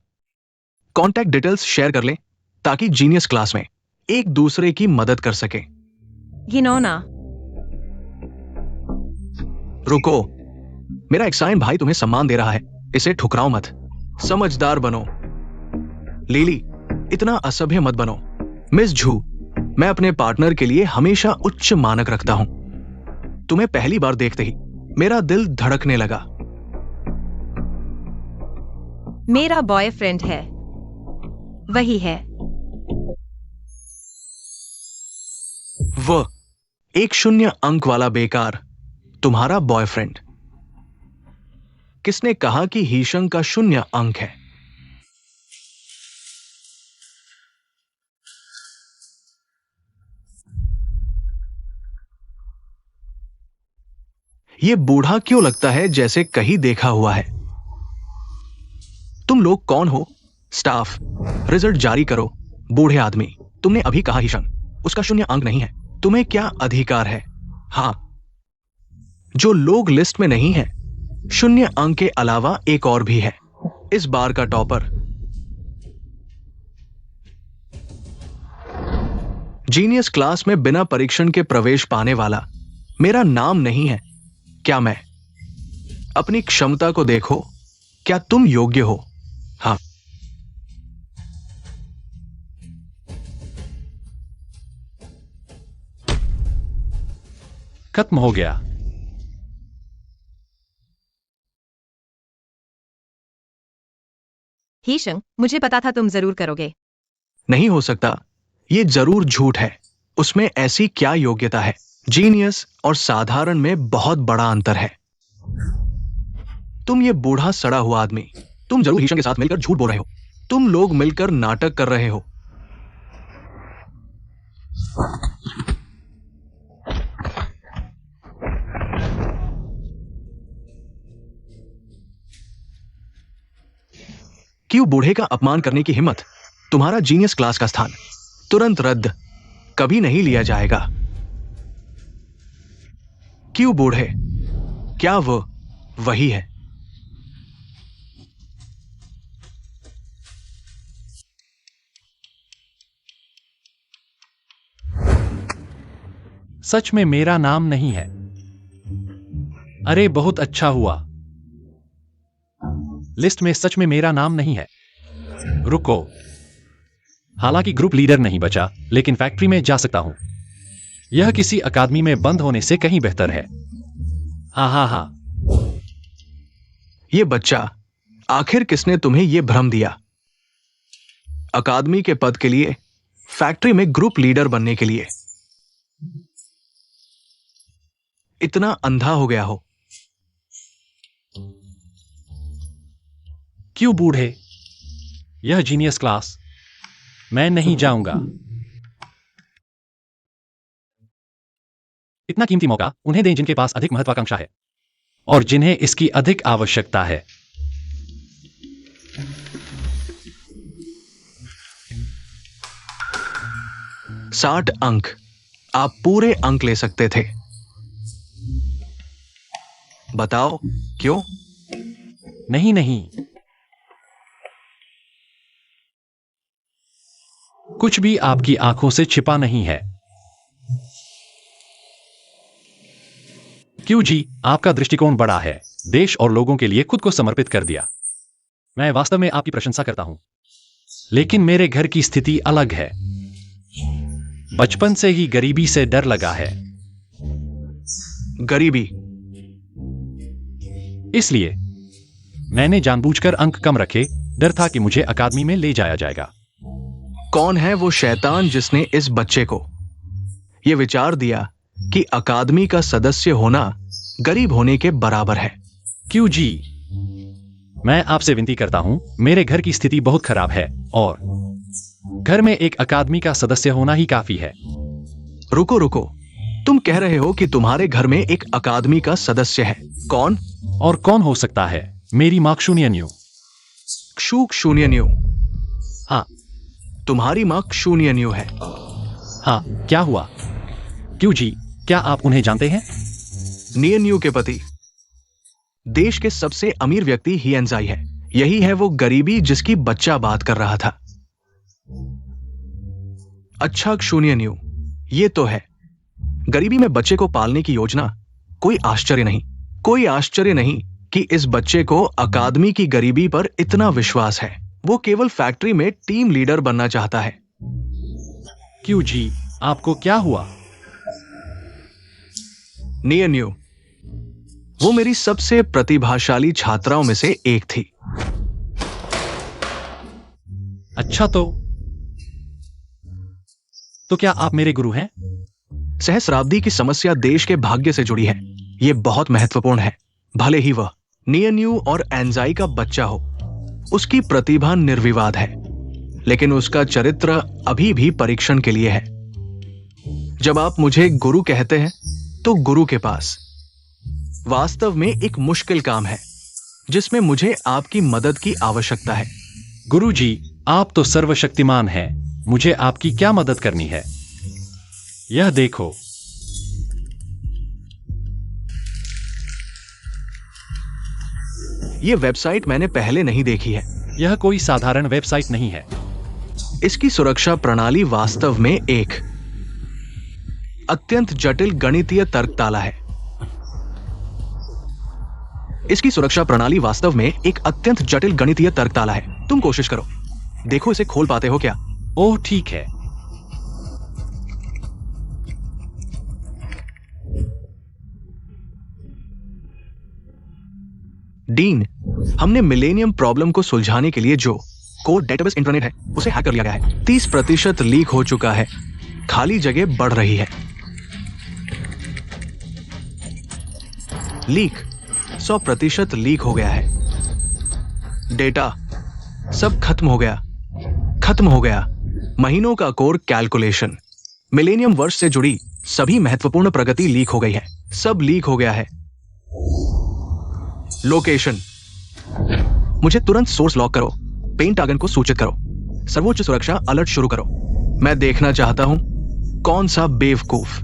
कॉन्टैक्ट डिटेल्स शेयर कर लें, ताकि जीनियस क्लास में एक दूसरे की मदद कर सके। घिनौना। रुको, मेरा एक्साइन भाई तुम्हें सम्मान दे रहा है, इसे ठुकराओ मत। समझदार बनो। लीली, इतना असभ्य मत बनो। मिस झू, मैं अपने पार्टनर के लिए हमेशा उच्च मानक रखता हूं। तुम्हें पहली बार देखते ही मेरा दिल धड़कने लगा। मेरा बॉयफ्रेंड है, वही है। वह एक 0 अंक वाला बेकार, तुम्हारा बॉयफ्रेंड। किसने कहा कि हीशंग का 0 अंक है? यह बूढ़ा क्यों लगता है जैसे कहीं देखा हुआ है? तुम लोग कौन हो? स्टाफ, रिजल्ट जारी करो। बूढ़े आदमी, तुमने अभी कहा हीशंग, उसका 0 अंक नहीं है। तुम्हें क्या अधिकार है? हां, जो लोग लिस्ट में नहीं है, 0 अंक के अलावा एक और भी है, इस बार का टॉपर। जीनियस क्लास में बिना परीक्षण के प्रवेश पाने वाला। मेरा नाम नहीं है। क्या मैं? अपनी क्षमता को देखो, क्या तुम योग्य हो? हाँ। खत्म हो गया। हीशंग, मुझे पता था तुम जरूर करोगे। नहीं हो सकता, यह जरूर झूठ है। उसमें ऐसी क्या योग्यता है? जीनियस और साधारण में बहुत बड़ा अंतर है। तुम ये बूढ़ा सड़ा हुआ आदमी, तुम जरूर हीशंग के साथ मिलकर झूठ बोल रहे हो। तुम लोग मिलकर नाटक कर रहे हो। क्यों बूढ़े का अपमान करने की हिम्मत? तुम्हारा जीनियस क्लास का स्थान तुरंत रद्द, कभी नहीं लिया जाएगा। क्यों बूढ़े? क्या वो वही है? सच में मेरा नाम नहीं है। अरे बहुत अच्छा हुआ। लिस्ट में सच में मेरा नाम नहीं है। रुको, हालांकि ग्रुप लीडर नहीं बचा, लेकिन फैक्ट्री में जा सकता हूं। यह किसी अकादमी में बंद होने से कहीं बेहतर है। हाँ। ये बच्चा, आखिर किसने तुम्हें ये भ्रम दिया? अकादमी के पद के लिए, फैक्ट्री में ग्रुप लीडर बनने के लिए? इतना अंधा हो गया हो? क्यों बूढ़े? यह जीनियस क्लास, मैं नहीं जाऊंगा। इतना कीमती मौका उन्हें दें जिनके पास अधिक महत्वाकांक्षा है और जिन्हें इसकी अधिक आवश्यकता है। साठ अंक, आप पूरे अंक ले सकते थे। बताओ क्यों? नहीं, कुछ भी आपकी आंखों से छिपा नहीं है। क्यों जी, आपका दृष्टिकोण बड़ा है, देश और लोगों के लिए खुद को समर्पित कर दिया। मैं वास्तव में आपकी प्रशंसा करता हूं, लेकिन मेरे घर की स्थिति अलग है। बचपन से ही गरीबी से डर लगा है। गरीबी? इसलिए मैंने जानबूझकर अंक कम रखे, डर था कि मुझे अकादमी में ले जाया जाएगा। कौन है वो शैतान जिसने इस बच्चे को यह विचार दिया कि अकादमी का सदस्य होना गरीब होने के बराबर है? क्यों जी, मैं आपसे विनती करता हूं, मेरे घर की स्थिति बहुत खराब है और घर में एक अकादमी का सदस्य होना ही काफी है। रुको, तुम कह रहे हो कि तुम्हारे घर में एक अकादमी का सदस्य है? कौन? और कौन हो सकता है? मेरी मां क्षुण्यन्यू। क्षुण्यन्यू? हाँ। तुम्हारी मां क्षुण्यन्यू है? हाँ, क्या हुआ? क्यों जी, क्या आप उन्हें जानते हैं? नियन्यू के पति, देश के सबसे अमीर व्यक्ति ही एनजाई है। यही है वो गरीबी जिसकी बच्चा बात कर रहा था। अच्छा क्षुण्यन्यू, ये तो है गरीबी में बच्चे को पालने की योजना। कोई आश्चर्य नहीं कि इस बच्चे को अकादमी की गरीबी पर इतना विश्वास है। वो केवल फैक्ट्री में टीम लीडर बनना चाहता है। क्यों जी, आपको क्या हुआ? नियन्यू, वो मेरी सबसे प्रतिभाशाली छात्राओं में से एक थी। अच्छा, तो क्या आप मेरे गुरु हैं? सहस्राब्दी की समस्या देश के भाग्य से जुड़ी है। यह बहुत महत्वपूर्ण है। भले ही वह नियन्यू और एंजाई का बच्चा हो, उसकी प्रतिभा निर्विवाद है, लेकिन उसका चरित्र अभी भी परीक्षण के लिए है। जब आप मुझे गुरु कहते हैं, तो गुरु के पास वास्तव में एक मुश्किल काम है जिसमें मुझे आपकी मदद की आवश्यकता है। गुरु जी, आप तो सर्वशक्तिमान हैं, मुझे आपकी क्या मदद करनी है? यह देखो। यह वेबसाइट मैंने पहले नहीं देखी है। यह कोई साधारण वेबसाइट नहीं है। इसकी सुरक्षा प्रणाली वास्तव में एक अत्यंत जटिल गणितीय तर्क ताला है। इसकी सुरक्षा प्रणाली वास्तव में एक अत्यंत जटिल गणितीय तर्क ताला है। तुम कोशिश करो, देखो इसे खोल पाते हो क्या? ओह ठीक है। डीन, हमने मिलेनियम प्रॉब्लम को सुलझाने के लिए जो कोड डेटाबेस इंटरनेट है उसे हैक कर लिया गया है। 30% लीक हो चुका है। खाली जगह बढ़ रही है। लीक 100% लीक हो गया है। डेटा सब खत्म हो गया। महीनों का कोर कैलकुलेशन, मिलेनियम वर्ष से जुड़ी सभी महत्वपूर्ण प्रगति लीक हो गई है। सब लीक हो गया है। लोकेशन, मुझे तुरंत सोर्स लॉक करो। पेंटागन को सूचित करो। सर्वोच्च सुरक्षा अलर्ट शुरू करो। मैं देखना चाहता हूं कौन सा बेवकूफ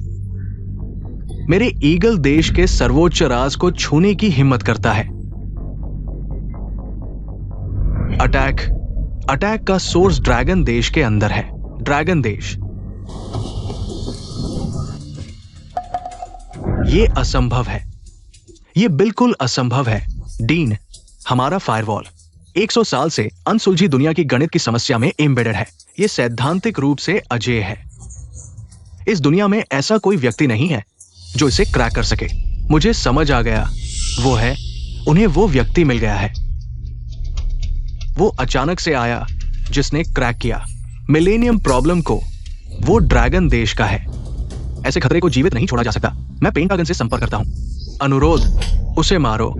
मेरे ईगल देश के सर्वोच्च राज को छूने की हिम्मत करता है। अटैक का सोर्स ड्रैगन देश के अंदर है। ड्रैगन देश, ये असंभव है। ये बिल्कुल असंभव है। डीन, हमारा फायरवॉल 100 साल से अनसुलझी दुनिया की गणित की समस्या में एम्बेडेड है। यह सैद्धांतिक रूप से अजेय है। इस दुनिया में ऐसा कोई व्यक्ति नहीं है जो इसे क्रैक कर सके। मुझे समझ आ गया, वो है, उन्हें वो व्यक्ति मिल गया है। वो अचानक से आया जिसने क्रैक किया मिलेनियम प्रॉब्लम को। वो ड्रैगन देश का है। ऐसे खतरे को जीवित नहीं छोड़ा जा सकता। मैं पेंटागन से संपर्क करता हूं। अनुरोध, उसे मारो।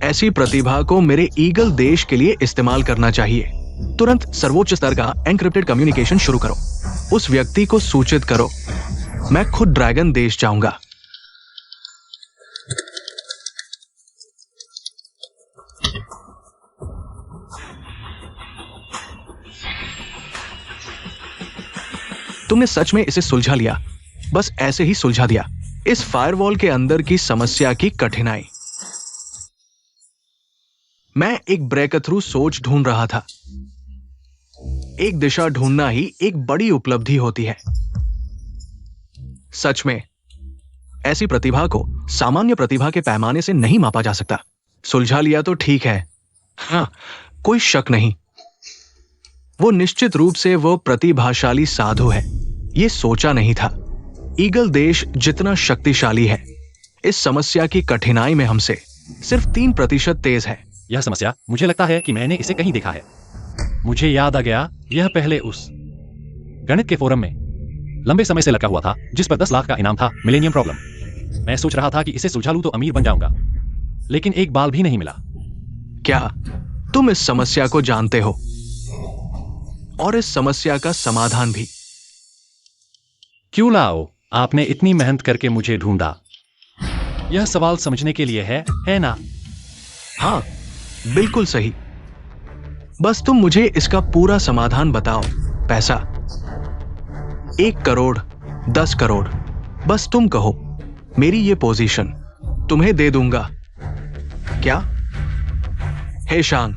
ऐसी प्रतिभा को मेरे ईगल देश के लिए इस्तेमाल करना चाहिए। तुरंत सर्वोच्च स्तर का एनक्रिप्टेड कम्युनिकेशन शुरू करो। उस व्यक्ति को सूचित करो, मैं खुद ड्रैगन देश जाऊंगा। तुमने सच में इसे सुलझा लिया, बस ऐसे ही सुलझा दिया। इस फायरवॉल के अंदर की समस्या की कठिनाई। मैं एक ब्रेक थ्रू सोच ढूंढ रहा था। एक दिशा ढूंढना ही एक बड़ी उपलब्धि होती है। सच में ऐसी प्रतिभा को सामान्य प्रतिभा के पैमाने से नहीं मापा जा सकता। सुलझा लिया तो ठीक है, हाँ, कोई शक नहीं। वो निश्चित रूप से वो प्रतिभाशाली साधु है। ये सोचा नहीं था। ईगल देश जितना शक्तिशाली है, इस समस्या की कठिनाई में हमसे सिर्फ 3% तेज है। यह समस्या, मुझे लगता है कि मैंने इसे कहीं देखा है। मुझे याद आ गया, यह पहले उस गणित के फोरम में लंबे समय से लगा हुआ था जिस पर 10 लाख का इनाम था, मिलेनियम प्रॉब्लम। मैं सोच रहा था कि इसे सुलझा लूं तो अमीर बन जाऊंगा, लेकिन एक बाल भी नहीं मिला। क्या तुम इस समस्या को जानते हो? और इस समस्या का समाधान भी? क्यों लाओ, आपने इतनी मेहनत करके मुझे ढूंढा। यह सवाल समझने के लिए है ना? हाँ, बिल्कुल सही। बस तुम मुझे इसका पूरा समाधान बताओ। पैसा 1 करोड़, 10 करोड़, बस तुम कहो। मेरी ये पोजीशन तुम्हें दे दूंगा। क्या? हे शांग।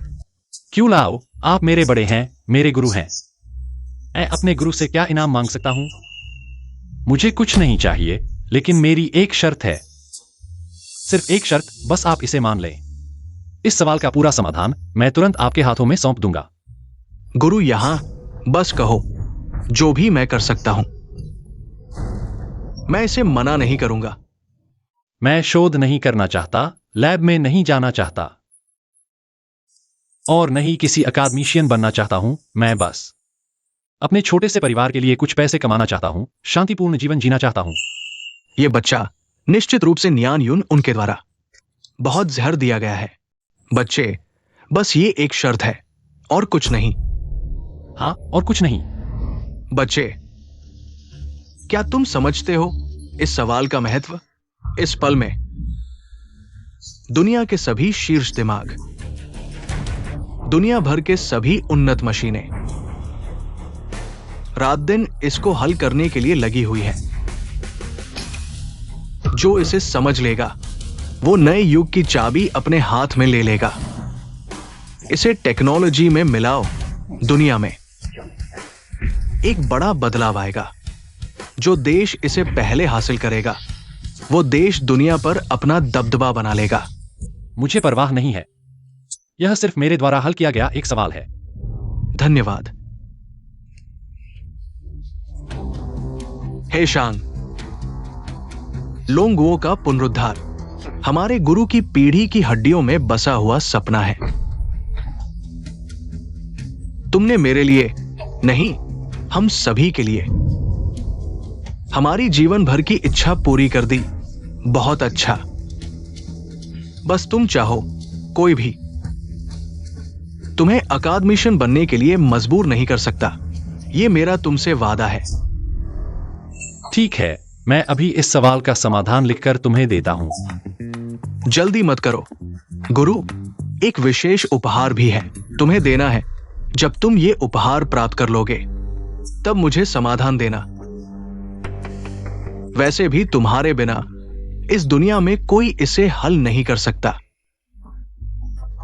क्यों लाओ, आप मेरे बड़े हैं, मेरे गुरु हैं। मैं अपने गुरु से क्या इनाम मांग सकता हूं? मुझे कुछ नहीं चाहिए, लेकिन मेरी एक शर्त है। सिर्फ एक शर्त, बस आप इसे मान लें। इस सवाल का पूरा समाधान मैं तुरंत आपके हाथों में सौंप दूंगा। गुरु यहां, बस कहो, जो भी मैं कर सकता हूं। मैं इसे मना नहीं करूंगा। मैं शोध नहीं करना चाहता, लैब में नहीं जाना चाहता, और नहीं किसी अकादमिशियन बनना चाहता हूं। मैं बस अपने छोटे से परिवार के लिए कुछ पैसे कमाना चाहता हूं, शांतिपूर्ण जीवन जीना चाहता हूं। यह बच्चा निश्चित रूप से न्यान यून उनके द्वारा बहुत जहर दिया गया है। बच्चे, बस ये एक शर्त है और कुछ नहीं। हाँ, और कुछ नहीं। बच्चे, क्या तुम समझते हो इस सवाल का महत्व? इस पल में दुनिया के सभी शीर्ष दिमाग, दुनिया भर के सभी उन्नत मशीनें रात दिन इसको हल करने के लिए लगी हुई है। जो इसे समझ लेगा वो नए युग की चाबी अपने हाथ में ले लेगा। इसे टेक्नोलॉजी में मिलाओ। दुनिया में एक बड़ा बदलाव आएगा। जो देश इसे पहले हासिल करेगा, वो देश दुनिया पर अपना दबदबा बना लेगा। मुझे परवाह नहीं है। यह सिर्फ मेरे द्वारा हल किया गया एक सवाल है। धन्यवाद। हे शांग, लोंगुओ का पुनरुद्धार हमारे गुरु की पीढ़ी की हड्डियों में बसा हुआ सपना है। तुमने मेरे लिए नहीं, हम सभी के लिए हमारी जीवन भर की इच्छा पूरी कर दी। बहुत अच्छा। बस तुम चाहो, कोई भी तुम्हें अकादमिशियन बनने के लिए मजबूर नहीं कर सकता। यह मेरा तुमसे वादा है। ठीक है, मैं अभी इस सवाल का समाधान लिखकर तुम्हें देता हूं। जल्दी मत करो गुरु, एक विशेष उपहार भी है तुम्हें देना है। जब तुम ये उपहार प्राप्त कर लोगे तब मुझे समाधान देना। वैसे भी तुम्हारे बिना इस दुनिया में कोई इसे हल नहीं कर सकता।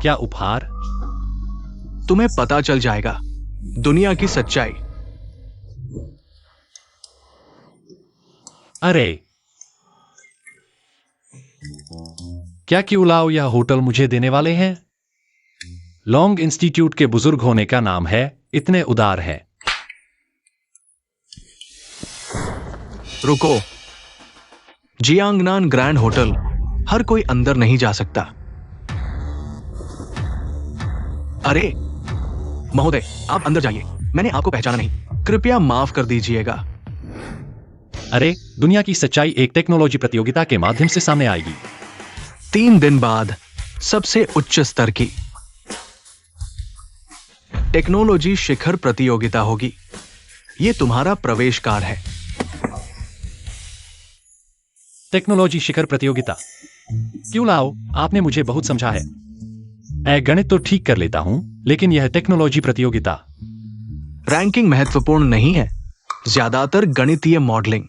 क्या उपहार? तुम्हें पता चल जाएगा दुनिया की सच्चाई। अरे, क्या क्यों लाओ यह होटल मुझे देने वाले हैं? लॉन्ग इंस्टीट्यूट के बुजुर्ग होने का नाम है, इतने उदार है। रुको, जियांगनान ग्रैंड होटल हर कोई अंदर नहीं जा सकता। अरे महोदय, आप अंदर जाइए, मैंने आपको पहचाना नहीं, कृपया माफ कर दीजिएगा। अरे, दुनिया की सच्चाई एक टेक्नोलॉजी प्रतियोगिता के माध्यम से सामने आएगी। 3 दिन बाद सबसे उच्च स्तर की टेक्नोलॉजी शिखर प्रतियोगिता होगी। यह तुम्हारा प्रवेश कार्ड है। टेक्नोलॉजी शिखर प्रतियोगिता। क्यों लाओ, आपने मुझे बहुत समझा है। मैं गणित तो ठीक कर लेता हूं, लेकिन यह टेक्नोलॉजी प्रतियोगिता। रैंकिंग महत्वपूर्ण नहीं है, ज्यादातर गणितीय मॉडलिंग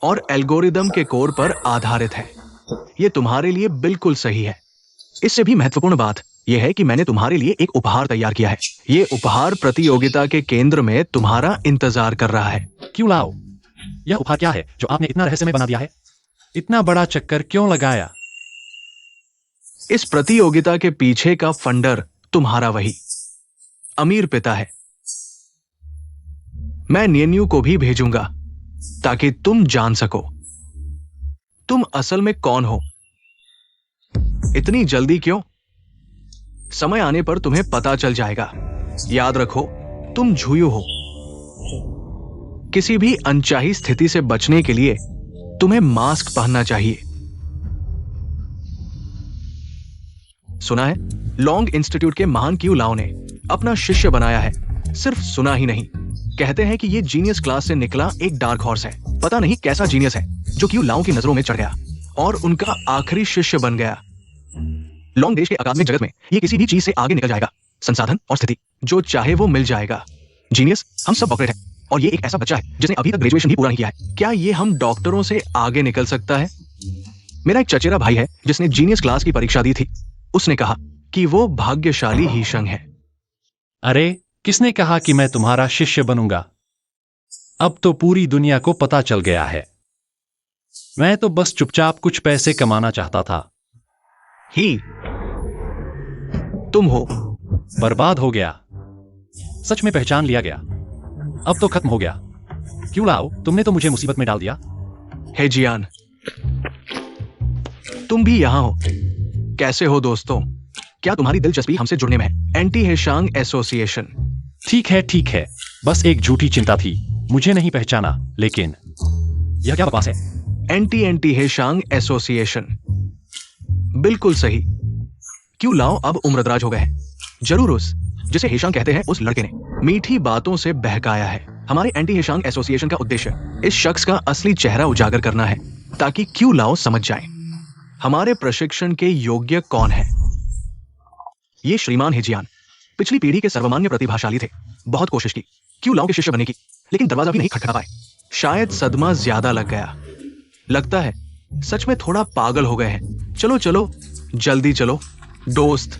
और एल्गोरिदम के कोर पर आधारित है। यह तुम्हारे लिए बिल्कुल सही है। इससे भी महत्वपूर्ण बात यह है कि मैंने तुम्हारे लिए एक उपहार तैयार किया है। यह उपहार प्रतियोगिता के केंद्र में तुम्हारा इंतजार कर रहा है। क्यों लाओ, यह उपहार क्या है जो आपने इतना रहस्यमय बना दिया है? इतना बड़ा चक्कर क्यों लगाया? इस प्रतियोगिता के पीछे का फंडर तुम्हारा वही अमीर पिता है। मैं नियन्यू को भी भेजूंगा ताकि तुम जान सको तुम असल में कौन हो। इतनी जल्दी क्यों? समय आने पर तुम्हें पता चल जाएगा। याद रखो, तुम झुयू हो। किसी भी अनचाही स्थिति से बचने के लिए तुम्हें मास्क पहनना चाहिए। सुना है, लॉन्ग इंस्टीट्यूट के महान क्यू लाओ ने अपना शिष्य बनाया है। सिर्फ सुना ही नहीं, कहते हैं कि यह जीनियस क्लास से निकला एक डार्क हॉर्स है। पता नहीं कैसा जीनियस है जो क्यू लाओ की नजरों में चढ़ गया और उनका आखिरी शिष्य बन गया। लॉन्ग देश के अकादमिक जगत में यह किसी भी चीज से आगे निकल जाएगा। संसाधन और स्थिति, जो चाहे वो मिल जाएगा। जीनियस हम सब ऑपरेट है, और ये एक ऐसा बच्चा है जिसने अभी तक ग्रेजुएशन भी पूरा नहीं किया है। क्या ये हम डॉक्टरों से आगे निकल सकता है? मेरा एक चचेरा भाई है जिसने जीनियस क्लास की परीक्षा दी थी। उसने कहा कि वो भाग्यशाली हीशंग है। अरे, किसने कहा कि मैं तुम्हारा शिष्य बनूंगा? अब तो पूरी दुनिया को पता चल गया है। मैं तो बस चुपचाप कुछ पैसे कमाना चाहता था। ही तुम हो। बर्बाद हो गया। सच में पहचान लिया गया। अब तो खत्म हो गया। क्यों लाओ, तुमने तो मुझे मुसीबत में डाल दिया। हे जियान, तुम भी यहां हो। कैसे हो दोस्तों? क्या तुम्हारी दिलचस्पी हमसे जुड़ने में है? एंटी हेशांग एसोसिएशन। ठीक है, बस एक झूठी चिंता थी। मुझे नहीं पहचाना, लेकिन यह क्या बकवास है? एंटी हेशांग एसोसिएशन, बिल्कुल सही। क्यों लाओ अब उम्रदराज हो गए हैं। जरूर उस जिसे हेशांग कहते हैं उस लड़के ने मीठी बातों से बहकाया है। हमारे एंटी हेशांग एसोसिएशन का उद्देश्य इस शख्स का असली चेहरा उजागर करना है ताकि क्यू लाओ समझ जाए हमारे प्रशिक्षण के योग्य कौन है। ये श्रीमान हेजियान पिछली पीढ़ी के सर्वमान्य प्रतिभाशाली थे। बहुत कोशिश की क्यू लाओ के शिष्य बनने की, लेकिन दरवाजा भी नहीं खटखटा पाए। शायद सदमा ज्यादा लग गया। लगता है सच में थोड़ा पागल हो गए हैं। चलो चलो जल्दी चलो। दोस्त,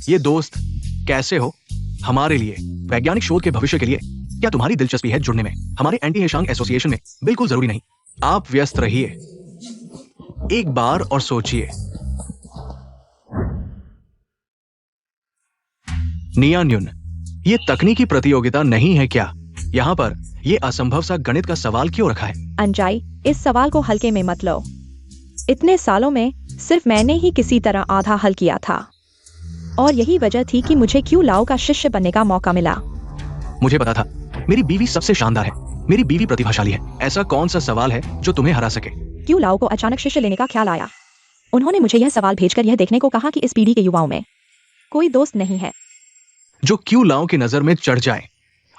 ये दोस्त कैसे हो? हमारे लिए वैज्ञानिक शोध के भविष्य के लिए क्या तुम्हारी दिलचस्पी है जुड़ने में? हमारे एंटी हेशांग एसोसिएशन में बिल्कुल जरूरी नहीं। आप व्यस्त रहिए एक बार और सोचिए। नियान्युन, ये तकनीकी प्रतियोगिता नहीं है क्या? यहाँ पर ये असंभव सा गणित का सवाल क्यों रखा है? अंजाई, इस सवाल को हल्के में मत लो। इतने सालों में सिर्फ मैंने ही किसी तरह आधा हल किया था, और यही वजह थी कि मुझे क्यू लाओ का शिष्य बनने का मौका मिला। मुझे पता था मेरी बीवी सबसे शानदार है। मेरी बीवी प्रतिभाशाली है। ऐसा कौन सा सवाल है जो तुम्हें हरा सके? क्यू लाओ को अचानक शिष्य लेने का ख्याल आया। उन्होंने मुझे यह सवाल भेजकर यह देखने को कहा कि इस पीढ़ी के युवाओं में कोई दोस्त नहीं है जो क्यू लाओ की नजर में चढ़ जाए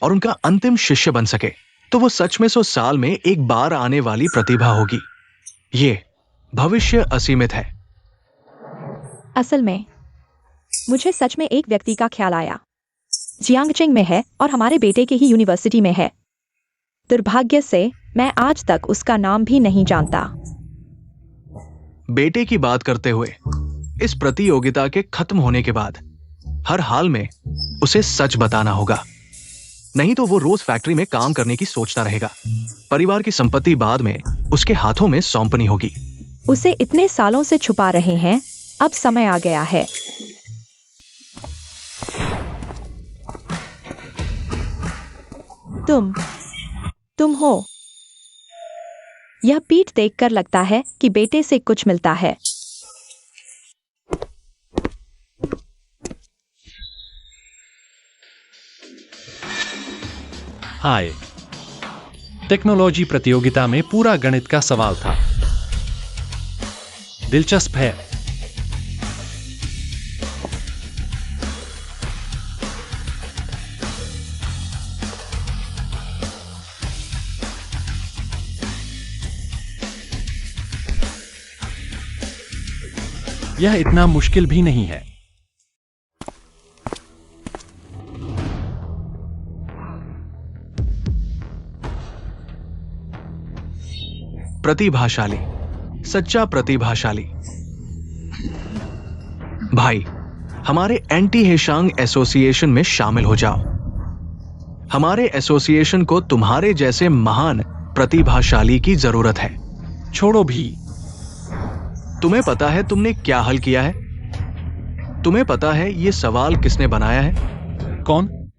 और उनका अंतिम शिष्य बन सके। तो वो सच में 100 साल में एक बार आने वाली प्रतिभा होगी। ये भविष्य असीमित है। असल में मुझे सच में एक व्यक्ति का ख्याल आया। जियांगचिंग में है और हमारे बेटे की ही यूनिवर्सिटी में है। दुर्भाग्य से मैं आज तक उसका नाम भी नहीं जानता। बेटे की बात करते हुए, इस प्रतियोगिता के खत्म होने के बाद हर हाल में उसे सच बताना होगा, नहीं तो वो रोज फैक्ट्री में काम करने की सोचता रहेगा। परिवार की संपत्ति बाद में उसके हाथों में सौंपनी होगी। उसे इतने सालों से छुपा रहे हैं, अब समय आ गया है। तुम हो। यह पीठ देखकर लगता है कि बेटे से कुछ मिलता है। हाय। टेक्नोलॉजी प्रतियोगिता में पूरा गणित का सवाल था। दिलचस्प है। यह इतना मुश्किल भी नहीं है। प्रतिभाशाली, सच्चा प्रतिभाशाली। भाई, हमारे एंटी हेशांग एसोसिएशन में शामिल हो जाओ। हमारे एसोसिएशन को तुम्हारे जैसे महान प्रतिभाशाली की जरूरत है। छोड़ो भी। तुम्हें पता है तुमने क्या हल किया है? तुम्हें पता है ये सवाल किसने बनाया है? कौन?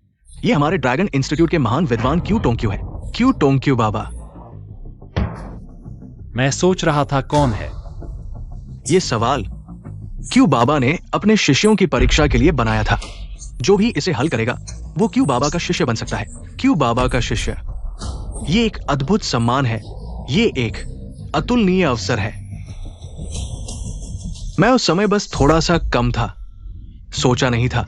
ये हमारे ड्रैगन इंस्टीट्यूट के महान विद्वान क्यू टोंक्यू है। क्यू टोंक्यू बाबा। मैं सोच रहा था कौन है। ये सवाल क्यू बाबा ने अपने शिष्यों की परीक्षा के लिए बनाया था। जो भी इसे हल करेगा वो क्यू बाबा का शिष्य बन सकता है। क्यू बाबा का शिष्य। ये एक अद्भुत सम्मान है। ये एक अतुलनीय अवसर है। मैं उस समय बस थोड़ा सा कम था, सोचा नहीं था।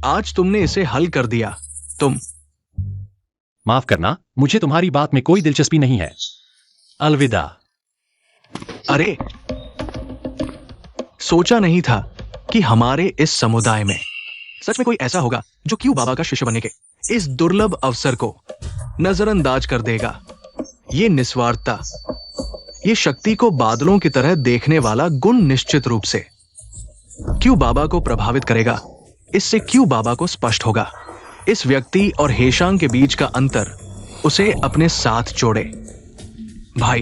आज तुमने इसे हल कर दिया। तुम। माफ करना, मुझे तुम्हारी बात में कोई दिलचस्पी नहीं है। अलविदा। अरे, सोचा नहीं था कि हमारे इस समुदाय में सच में कोई ऐसा होगा जो क्यू बाबा का शिष्य बनने के इस दुर्लभ अवसर को नजरअंदाज कर देगा। ये निस्वार्थता, ये शक्ति को बादलों की तरह देखने वाला गुण निश्चित रूप से क्यू बाबा को प्रभावित करेगा। इससे क्यू बाबा को स्पष्ट होगा इस व्यक्ति और हेशांग के बीच का अंतर उसे अपने साथ जोड़े। भाई,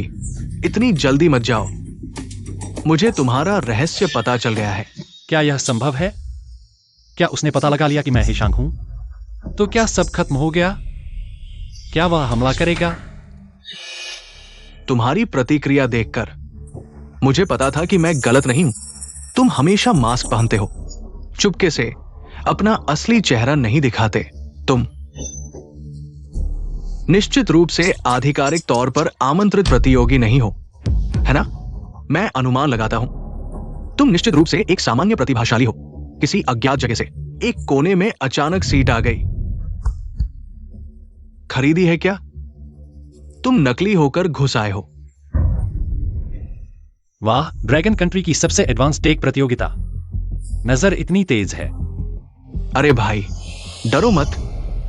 इतनी जल्दी मत जाओ। मुझे तुम्हारा रहस्य पता चल गया है। क्या यह संभव है? क्या उसने पता लगा लिया कि मैं हेशांग हूं? तो क्या सब खत्म हो गया? क्या वह हमला करेगा? तुम्हारी प्रतिक्रिया देखकर मुझे पता था कि मैं गलत नहीं हूं। तुम हमेशा मास्क पहनते हो, चुपके से अपना असली चेहरा नहीं दिखाते। तुम निश्चित रूप से आधिकारिक तौर पर आमंत्रित प्रतियोगी नहीं हो, है ना? मैं अनुमान लगाता हूं तुम निश्चित रूप से एक सामान्य प्रतिभाशाली हो। किसी अज्ञात जगह से एक कोने में अचानक सीट आ गई। खरीदी है क्या? तुम नकली होकर घुस आए हो। वाह, ड्रैगन कंट्री की सबसे एडवांस टेक प्रतियोगिता। नजर इतनी तेज है। अरे भाई, डरो मत,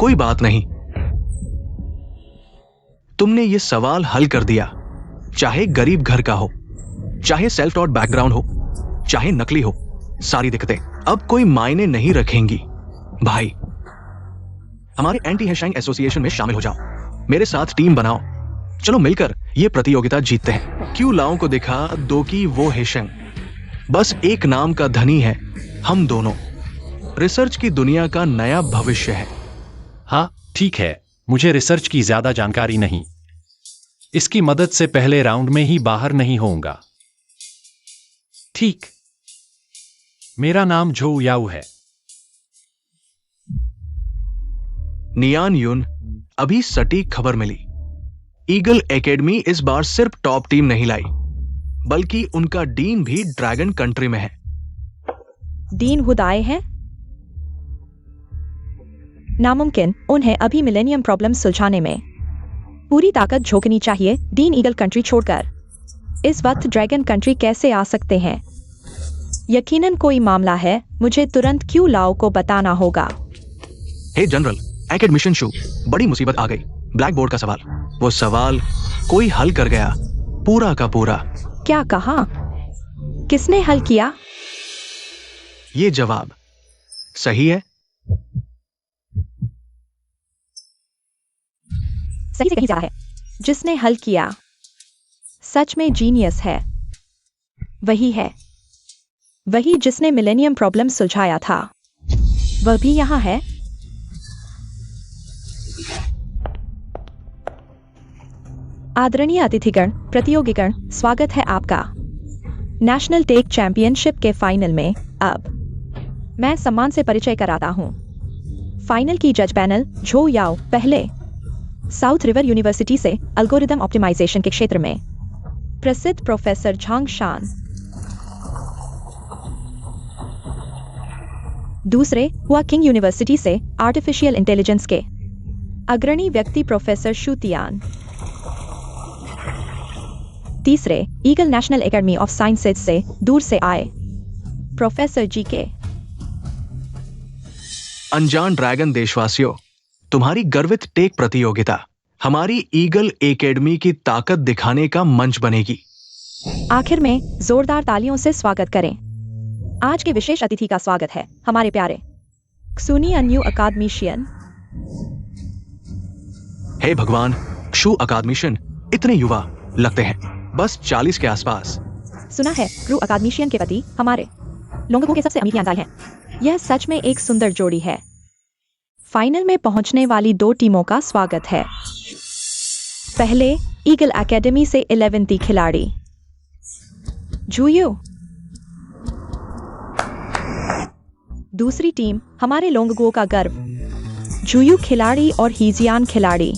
कोई बात नहीं। तुमने ये सवाल हल कर दिया। चाहे गरीब घर का हो, चाहे सेल्फ टॉट बैकग्राउंड हो, चाहे नकली हो, सारी दिक्कतें अब कोई मायने नहीं रखेंगी। भाई, हमारे एंटी हेशांग एसोसिएशन में शामिल हो जाओ। मेरे साथ टीम बनाओ। चलो मिलकर ये प्रतियोगिता जीतते हैं। क्यू लाओ को दिखा दो कि वो हेशांग बस एक नाम का धनी है। हम दोनों रिसर्च की दुनिया का नया भविष्य है। हाँ, ठीक है। मुझे रिसर्च की ज्यादा जानकारी नहीं। इसकी मदद से पहले राउंड में ही बाहर नहीं होऊंगा। ठीक। मेरा नाम झोउ याऊ है। नियान युन, अभी सटीक खबर मिली। ईगल एकेडमी इस बार सिर्फ टॉप टीम नहीं लाई, बल्कि उनका डीन भी ड्रैगन कंट्री में है। डीन खुद आए हैं? नामुमकिन। उन्हें अभी मिलेनियम प्रॉब्लम सुलझाने में पूरी ताकत झोंकनी चाहिए। डीन ईगल कंट्री छोड़कर इस वक्त ड्रैगन कंट्री कैसे आ सकते हैं? यकीनन कोई मामला है। मुझे तुरंत क्यू लाओ को बताना होगा। हे जनरल, एकेडमिशन शू, बड़ी मुसीबत आ गई। ब्लैक बोर्ड का सवाल, वो सवाल कोई हल कर गया, पूरा का पूरा। क्या कहा? किसने हल किया? ये जवाब सही है। सही से कहीं जा रहा है। जिसने हल किया सच में जीनियस है। वही है, वही जिसने मिलेनियम प्रॉब्लम सुलझाया था। वह भी यहाँ है। आदरणीय अतिथिगण, प्रतियोगिगण, स्वागत है आपका नेशनल टेक चैंपियनशिप के फाइनल में। अब मैं सम्मान से परिचय कराता हूँ। फाइनल की जज पैनल झो याओ, पहले साउथ रिवर यूनिवर्सिटी से एल्गोरिदम ऑप्टिमाइजेशन के क्षेत्र में प्रसिद्ध प्रोफेसर झांग शान। दूसरे हुआ किंग यूनिवर्सिटी से आर्टिफिशियल इंटेलिजेंस के अग्रणी व्यक्ति प्रोफेसर शू तियान। तीसरे eagle national academy of sciences से दूर से आए प्रोफेसर जी के। अनजान ड्रैगन देशवासियों, तुम्हारी गर्वित टेक प्रतियोगिता हमारी ईगल एकेडमी की ताकत दिखाने का मंच बनेगी। आखिर में जोरदार तालियों से स्वागत करें। आज के विशेष अतिथि का स्वागत है हमारे प्यारे क्सूनी अन्यू अकादमीशियन। हे भगवान, क्षु अकादमीशियन इतने युवा लगते हैं, बस 40 के आसपास। सुना है क्रू अकादमीशियन के पति हमारे लोंगगो के सबसे अमीर यांजाई हैं। यह सच में एक सुंदर जोड़ी है। फाइनल में पहुंचने वाली 2 टीमों का स्वागत है। पहले ईगल एकेडमी से 11वीं खिलाड़ी जूयू। दूसरी टीम हमारे लोंगगो का गर्व जूयू खिलाड़ी और हीजियान खिलाड़ी।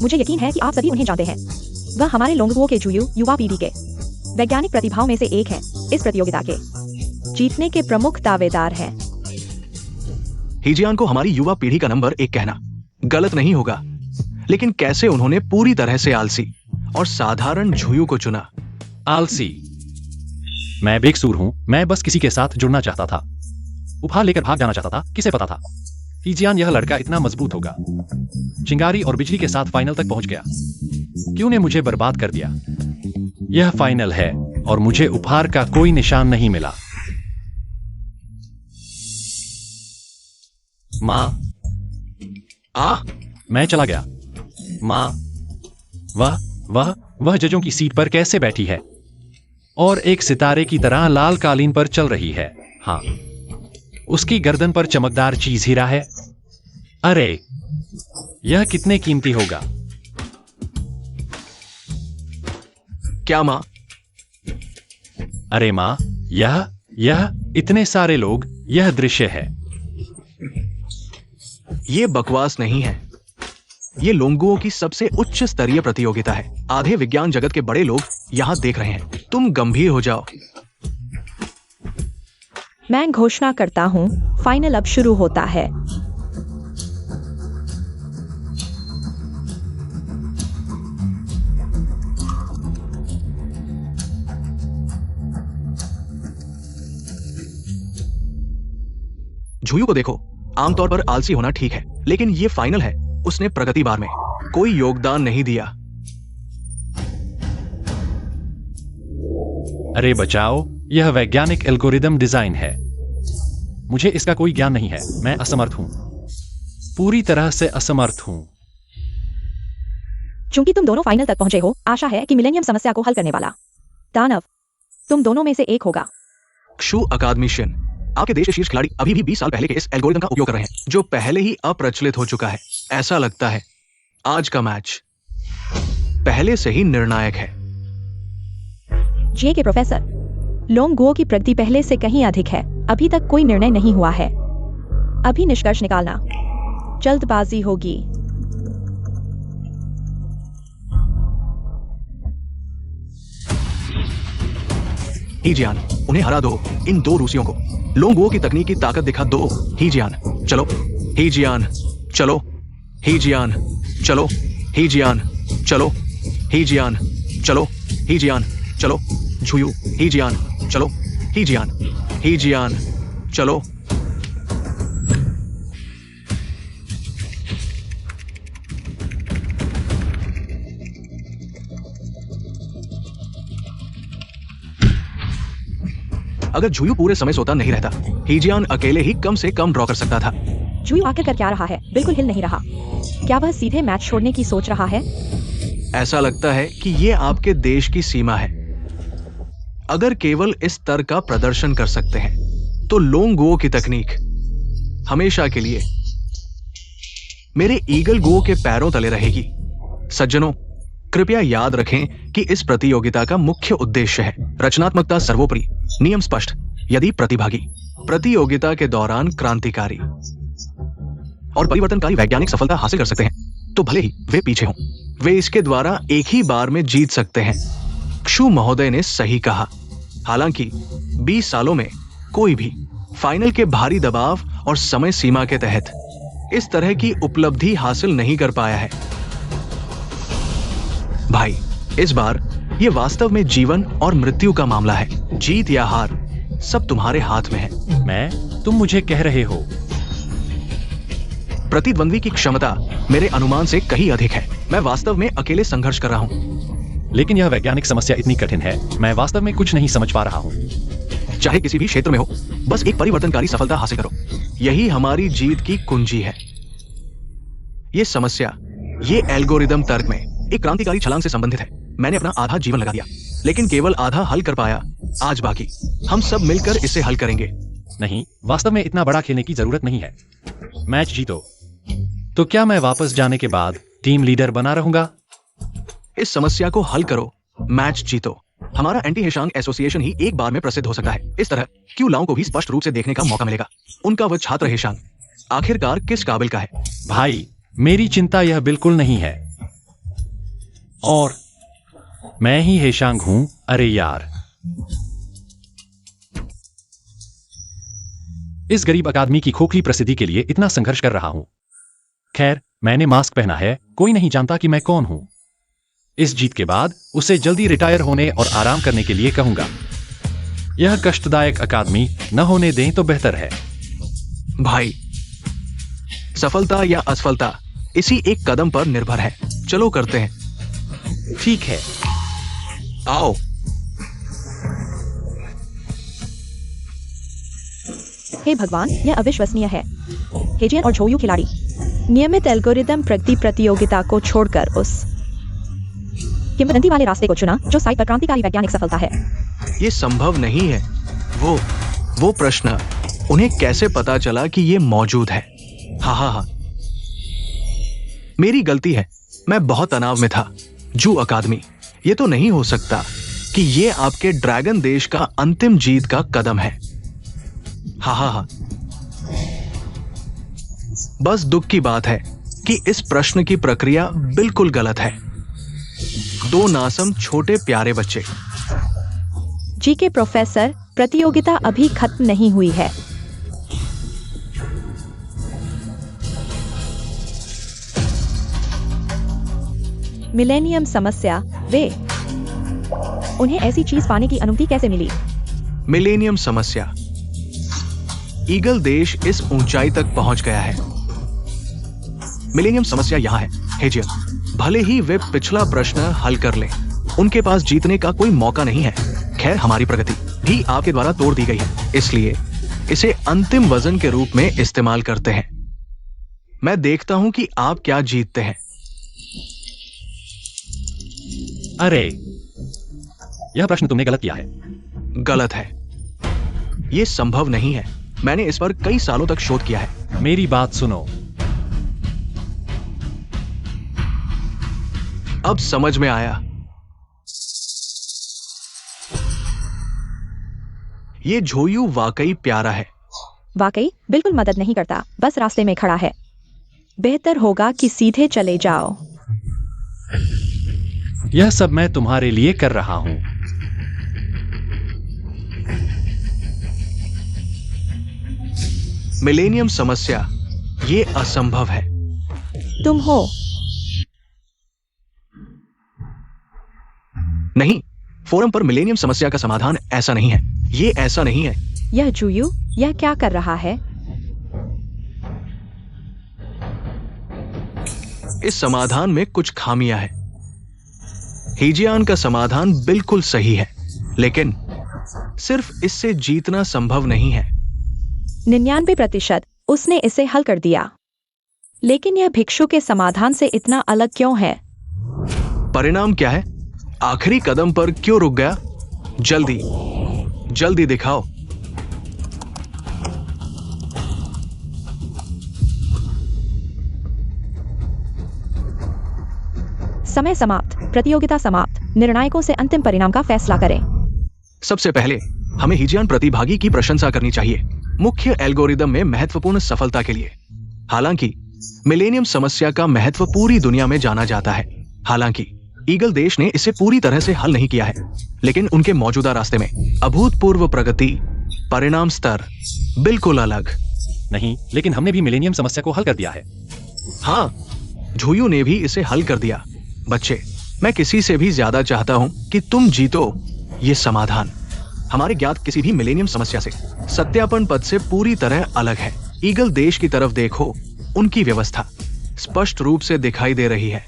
मुझे यकीन है कि आप सभी उन्हें जानते हैं। वह हमारे लोंगगो के जूयू युवा पीढ़ी के वैज्ञानिक प्रतिभाओं में से एक है। इस प्रतियोगिता के जीतने के प्रमुख दावेदार हैं। हीजियान को हमारी युवा पीढ़ी का नंबर 1 कहना गलत नहीं होगा, लेकिन कैसे उन्होंने पूरी तरह से आलसी और साधारण झुयू को चुना। आलसी? मैं बेकसूर हूं। मैं बस किसी के साथ जुड़ना चाहता था, उपहार लेकर भाग जाना चाहता था। किसे पता था हीजियान यह लड़का इतना मजबूत होगा। चिंगारी और बिजली के साथ फाइनल तक पहुंच गया। क्यों ने मुझे बर्बाद कर दिया? यह फाइनल है और मुझे उपहार का कोई निशान नहीं मिला। मां, मैं चला गया। मां, वह जजों की सीट पर कैसे बैठी है और एक सितारे की तरह लाल कालीन पर चल रही है। हाँ, उसकी गर्दन पर चमकदार चीज हीरा है। अरे, यह कितने कीमती होगा। क्या मां? अरे मां, यह इतने सारे लोग, यह दृश्य है। ये बकवास नहीं है। ये लोंगुओं की सबसे उच्च स्तरीय प्रतियोगिता है। आधे विज्ञान जगत के बड़े लोग यहां देख रहे हैं। तुम गंभीर हो जाओ। मैं घोषणा करता हूं, फाइनल अब शुरू होता है। झुयू को देखो। आमतौर पर आलसी होना ठीक है, लेकिन ये फाइनल है। उसने प्रगति बार में कोई योगदान नहीं दिया। अरे बचाओ, यह वैज्ञानिक एल्गोरिदम डिजाइन है। मुझे इसका कोई ज्ञान नहीं है। मैं असमर्थ हूं, पूरी तरह से असमर्थ हूं। चूंकि तुम दोनों फाइनल तक पहुंचे हो, आशा है कि मिलेनियम समस्या को हल करने वाला दानव तुम दोनों में से एक होगा। क्षु अकादमीशियन, आपके देश के शीर्ष खिलाड़ी अभी भी 20 साल पहले के इस एल्गोरिदम का उपयोग कर रहे हैं, जो पहले ही अप्रचलित हो चुका है। ऐसा लगता है आज का मैच पहले से ही निर्णायक है। जे के प्रोफेसर, लोंगगुओ की प्रगति पहले से कहीं अधिक है। अभी तक कोई निर्णय नहीं हुआ है। अभी निष्कर्ष निकालना जल्दबाजी होगी। हीजियान, उन्हें हरा दो। इन 2 रूसियों को लोंगुओ की तकनीक की ताकत दिखा दो। हीजियान चलो, हीजियान चलो, हीजियान चलो, हीजियान चलो, हीजियान चलो, हीजियान चलो, झुयू, हीजियान चलो, हीजियान, हीजियान चलो। अगर झुयू पूरे समय सोता नहीं रहता, हीजियान अकेले ही कम से कम ड्रॉ कर सकता था। जुई आखिर कर क्या रहा है? बिल्कुल हिल नहीं रहा। क्या वह सीधे मैच छोड़ने की सोच रहा है? ऐसा लगता है कि ये आपके देश की सीमा है। अगर केवल इस स्तर का प्रदर्शन कर सकते हैं तो लोंग गुओ की तकनीक हमेशा के लिए मेरे ईगल गुओ के पैरों तले रहेगी। सज्जनों, कृपया याद रखें कि इस प्रतियोगिता का मुख्य उद्देश्य है रचनात्मकता सर्वोपरि, नियम स्पष्ट। यदि प्रतिभागी प्रतियोगिता के दौरान क्रांतिकारी और परिवर्तनकारी वैज्ञानिक सफलता हासिल कर सकते हैं तो भले ही वे पीछे हों, वे इसके द्वारा एक ही बार में जीत सकते हैं। क्षु महोदय ने सही कहा। हालांकि 20 सालों में कोई भी फाइनल के भारी दबाव और समय सीमा के तहत इस तरह की उपलब्धि हासिल नहीं कर पाया है। भाई, इस बार यह वास्तव में जीवन और मृत्यु का मामला है। जीत या हार सब तुम्हारे हाथ में है। तुम मुझे कह रहे हो? प्रतिद्वंद्वी की क्षमता मेरे अनुमान से कहीं अधिक है। मैं वास्तव में अकेले संघर्ष कर रहा हूं। लेकिन यह वैज्ञानिक समस्या इतनी कठिन है, मैं वास्तव में कुछ नहीं समझ पा रहा हूं। चाहे किसी भी क्षेत्र में हो, बस एक परिवर्तनकारी सफलता हासिल करो। यही हमारी जीत की कुंजी है। ये समस्या, ये एल्गोरिदम तर्क में एक क्रांतिकारी छलांग से संबंधित है। मैंने अपना आधा जीवन लगा दिया, लेकिन केवल आधा हल कर पाया। आज बाकी हम सब मिलकर इसे हल करेंगे। नहीं, वास्तव में इतना बड़ा खेलने की जरूरत नहीं है। मैच जीतो तो क्या मैं वापस जाने के बाद टीम लीडर बना रहूंगा? इस समस्या को हल करो, मैच जीतो। हमारा एंटी हेशांग एसोसिएशन ही एक बार में प्रसिद्ध हो सकता है। इस तरह क्यू लाओ को भी स्पष्ट रूप से देखने का मौका मिलेगा। उनका वह छात्र हेशांग आखिरकार किस काबिल का है। भाई, मेरी चिंता यह बिल्कुल नहीं है। और मैं ही हेशांग हूं। अरे यार, इस गरीब अकादमी की खोखली प्रसिद्धि के लिए इतना संघर्ष कर रहा हूं। खैर, मैंने मास्क पहना है, कोई नहीं जानता कि मैं कौन हूं। इस जीत के बाद उसे जल्दी रिटायर होने और आराम करने के लिए कहूंगा। यह कष्टदायक अकादमी न होने दें तो बेहतर है। भाई, सफलता या असफलता इसी एक कदम पर निर्भर है। चलो करते हैं। ठीक है, आओ। हे भगवान, यह अविश्वसनीय है। हेजियन और झोयू खिलाड़ी नियमित एल्गोरिदम प्रतियोगिता को छोड़कर उस किंवदंती वाले रास्ते को चुना जो साइट पर क्रांतिकारी वैज्ञानिक सफलता है। ये संभव नहीं है। वो प्रश्न, उन्हें कैसे पता चला कि ये मौजूद है? हाँ, मेरी गलती है। मैं बहुत तनाव में था। जू अकादमी, ये तो नहीं हो सकता कि ये आपके ड्रैगन देश का अंतिम जीत का कदम है। हाँ, बस दुख की बात है कि इस प्रश्न की प्रक्रिया बिल्कुल गलत है। दो नासम छोटे प्यारे बच्चे। जी के प्रोफेसर, प्रतियोगिता अभी खत्म नहीं हुई है। मिलेनियम समस्या, उन्हें ऐसी चीज पाने की अनुमति कैसे मिली? मिलेनियम समस्या, ईगल देश इस ऊंचाई तक पहुंच गया है। मिलेनियम समस्या यहां है। हेजियन, भले ही वे पिछला प्रश्न हल कर लें, उनके पास जीतने का कोई मौका नहीं है। खैर, हमारी प्रगति भी आपके द्वारा तोड़ दी गई है, इसलिए इसे अंतिम वजन के रूप में इस्तेमाल करते हैं। मैं देखता हूं कि आप क्या जीतते हैं। अरे, यह प्रश्न तुमने गलत किया है। गलत है। यह संभव नहीं है। मैंने इस पर कई सालों तक शोध किया है। मेरी बात सुनो। अब समझ में आया। ये झोयू वाकई प्यारा है। वाकई बिल्कुल मदद नहीं करता, बस रास्ते में खड़ा है। बेहतर होगा कि सीधे चले जाओ। यह सब मैं तुम्हारे लिए कर रहा हूं। मिलेनियम समस्या, ये असंभव है। तुम हो। नहीं, फोरम पर मिलेनियम समस्या का समाधान ऐसा नहीं है। ये ऐसा नहीं है। यह जुयू, यह क्या कर रहा है? इस समाधान में कुछ खामियां हैं। हीजियान का समाधान बिल्कुल सही है, लेकिन सिर्फ इससे जीतना संभव नहीं है। 99% उसने इसे हल कर दिया। लेकिन यह भिक्षु के समाधान से इतना अलग क्यों है? परिणाम क्या है? आखिरी कदम पर क्यों रुक गया? जल्दी जल्दी दिखाओ। समय समाप्त। प्रतियोगिता समाप्त। निर्णायकों से अंतिम परिणाम का फैसला करें। सबसे पहले हमें हिजियान प्रतिभागी की प्रशंसा करनी चाहिए मुख्य एल्गोरिदम में महत्वपूर्ण सफलता के लिए। हालांकि मिलेनियम समस्या का महत्व पूरी दुनिया में जाना जाता है। हालांकि ईगल देश ने इसे पूरी तरह से हल नहीं किया है, लेकिन उनके मौजूदा रास्ते में अभूतपूर्व प्रगति, परिणाम स्तर बिल्कुल अलग। नहीं, लेकिन हमने भी मिलेनियम समस्या को हल कर दिया है। हाँ, झुयू ने भी इसे हल कर दिया। बच्चे, मैं किसी से भी ज्यादा चाहता हूं कि तुम जीतो। ये समाधान हमारे ज्ञात किसी भी मिलेनियम समस्या से सत्यापन पद से पूरी तरह अलग है। ईगल देश की तरफ देखो, उनकी व्यवस्था स्पष्ट रूप से दिखाई दे रही है।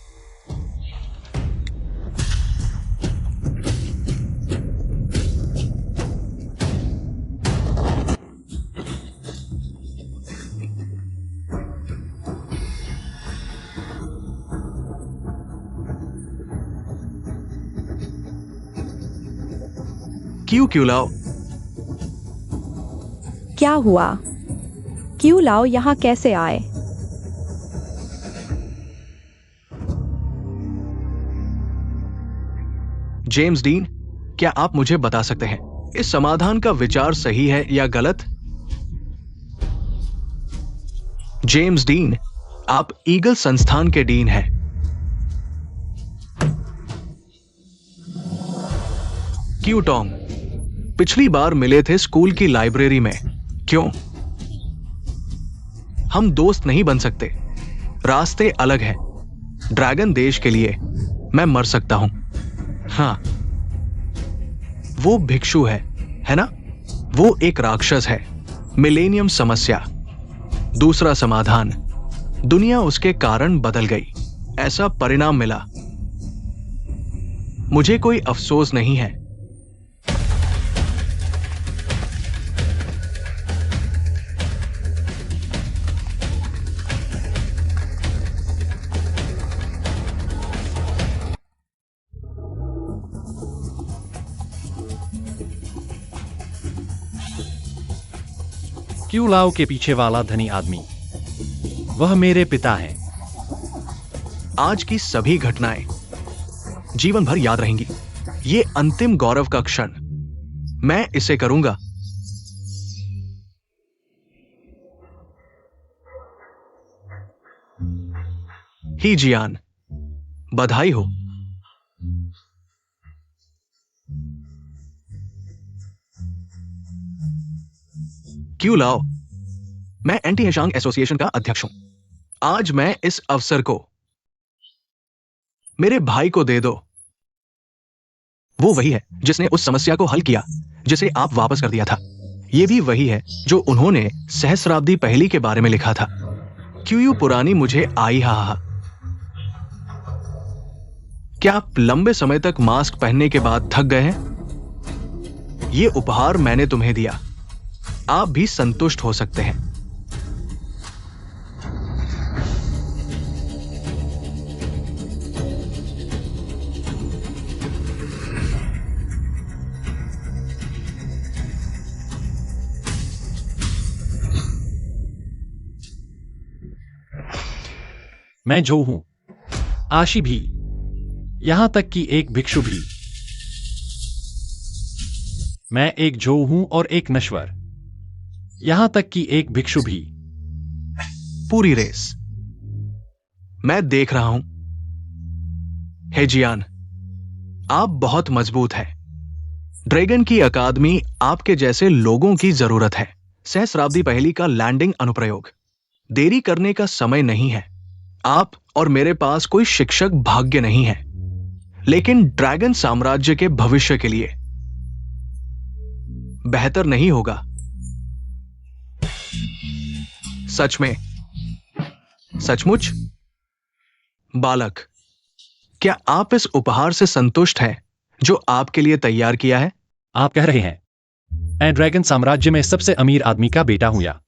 क्यों लाओ? क्या हुआ? क्यों लाओ यहाँ कैसे आए? जेम्स डीन, क्या आप मुझे बता सकते हैं इस समाधान का विचार सही है या गलत? जेम्स डीन, आप ईगल संस्थान के डीन हैं। क्यों टॉम, पिछली बार मिले थे स्कूल की लाइब्रेरी में, क्यों? हम दोस्त नहीं बन सकते, रास्ते अलग हैं। ड्रैगन देश के लिए मैं मर सकता हूं। हाँ, वो भिक्षु है ना? वो एक राक्षस है। मिलेनियम समस्या, दूसरा समाधान, दुनिया उसके कारण बदल गई, ऐसा परिणाम मिला। मुझे कोई अफसोस नहीं है। क्यों लाओ के पीछे वाला धनी आदमी, वह मेरे पिता हैं। आज की सभी घटनाएं जीवन भर याद रहेंगी। ये अंतिम गौरव का क्षण, मैं इसे करूंगा। हिजियान, बधाई हो। क्यों लाओ, मैं एंटी हेशांग एसोसिएशन का अध्यक्ष हूं। आज मैं इस अवसर को मेरे भाई को दे दो। वो वही है जिसने उस समस्या को हल किया जिसे आप वापस कर दिया था। ये भी वही है जो उन्होंने सहस्राब्दी पहली के बारे में लिखा था। क्यों पुरानी मुझे आई हा। क्या आप लंबे समय तक मास्क पहनने के बाद थक गए हैं? ये उपहार मैंने तुम्हें दिया, आप भी संतुष्ट हो सकते हैं। मैं जो हूं, आशी भी, यहां तक कि एक भिक्षु भी। मैं एक जो हूं और एक नश्वर, यहां तक कि एक भिक्षु भी। पूरी रेस मैं देख रहा हूं। हेजियान, आप बहुत मजबूत हैं। ड्रैगन की अकादमी आपके जैसे लोगों की जरूरत है। सहस्राब्दी पहेली का लैंडिंग अनुप्रयोग, देरी करने का समय नहीं है। आप और मेरे पास कोई शिक्षक भाग्य नहीं है, लेकिन ड्रैगन साम्राज्य के भविष्य के लिए बेहतर नहीं होगा। सच में, सचमुच? बालक, क्या आप इस उपहार से संतुष्ट हैं जो आपके लिए तैयार किया है? आप कह रहे हैं मैं ड्रैगन साम्राज्य में सबसे अमीर आदमी का बेटा हूं या?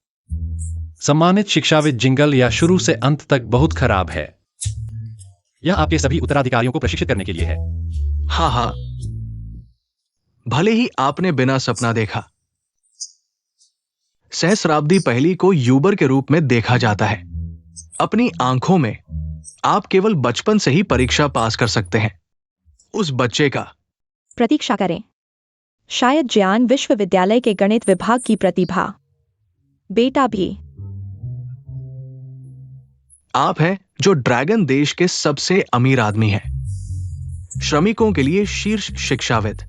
सम्मानित शिक्षाविद जिंगल या शुरू से अंत तक बहुत खराब है। यह आपके सभी उत्तराधिकारियों को प्रशिक्षित करने के लिए है। हाँ हाँ, भले ही आपने बिना सपना देखा। सहस्राब्दी पहली को यूबर के रूप में देखा जाता है। अपनी आंखों में आप केवल बचपन से ही परीक्षा पास कर सकते हैं। उस बच्चे का प्रतीक्षा करें। शायद ज्ञान विश्वविद्यालय के गणित विभाग की प्रतिभा। बेटा भी। आप हैं जो ड्रैगन देश के सबसे अमीर आदमी हैं। श्रमिकों के लिए शीर्ष शिक्षाविद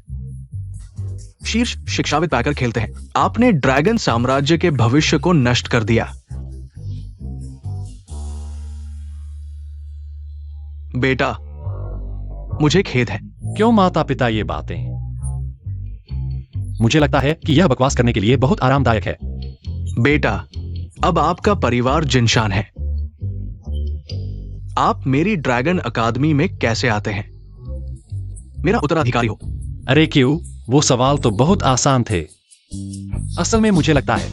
पैकर खेलते हैं। आपने ड्रैगन साम्राज्य के भविष्य को नष्ट कर दिया। बेटा, मुझे खेद है। क्यों माता पिता ये बातें? मुझे लगता है कि यह बकवास करने के लिए बहुत आरामदायक है। बेटा, अब आपका परिवार जिनशान है। आप मेरी ड्रैगन अकादमी में कैसे आते हैं? मेरा उत्तराधिकारी हो। अरे क्यों? वो सवाल तो बहुत आसान थे। असल में मुझे लगता है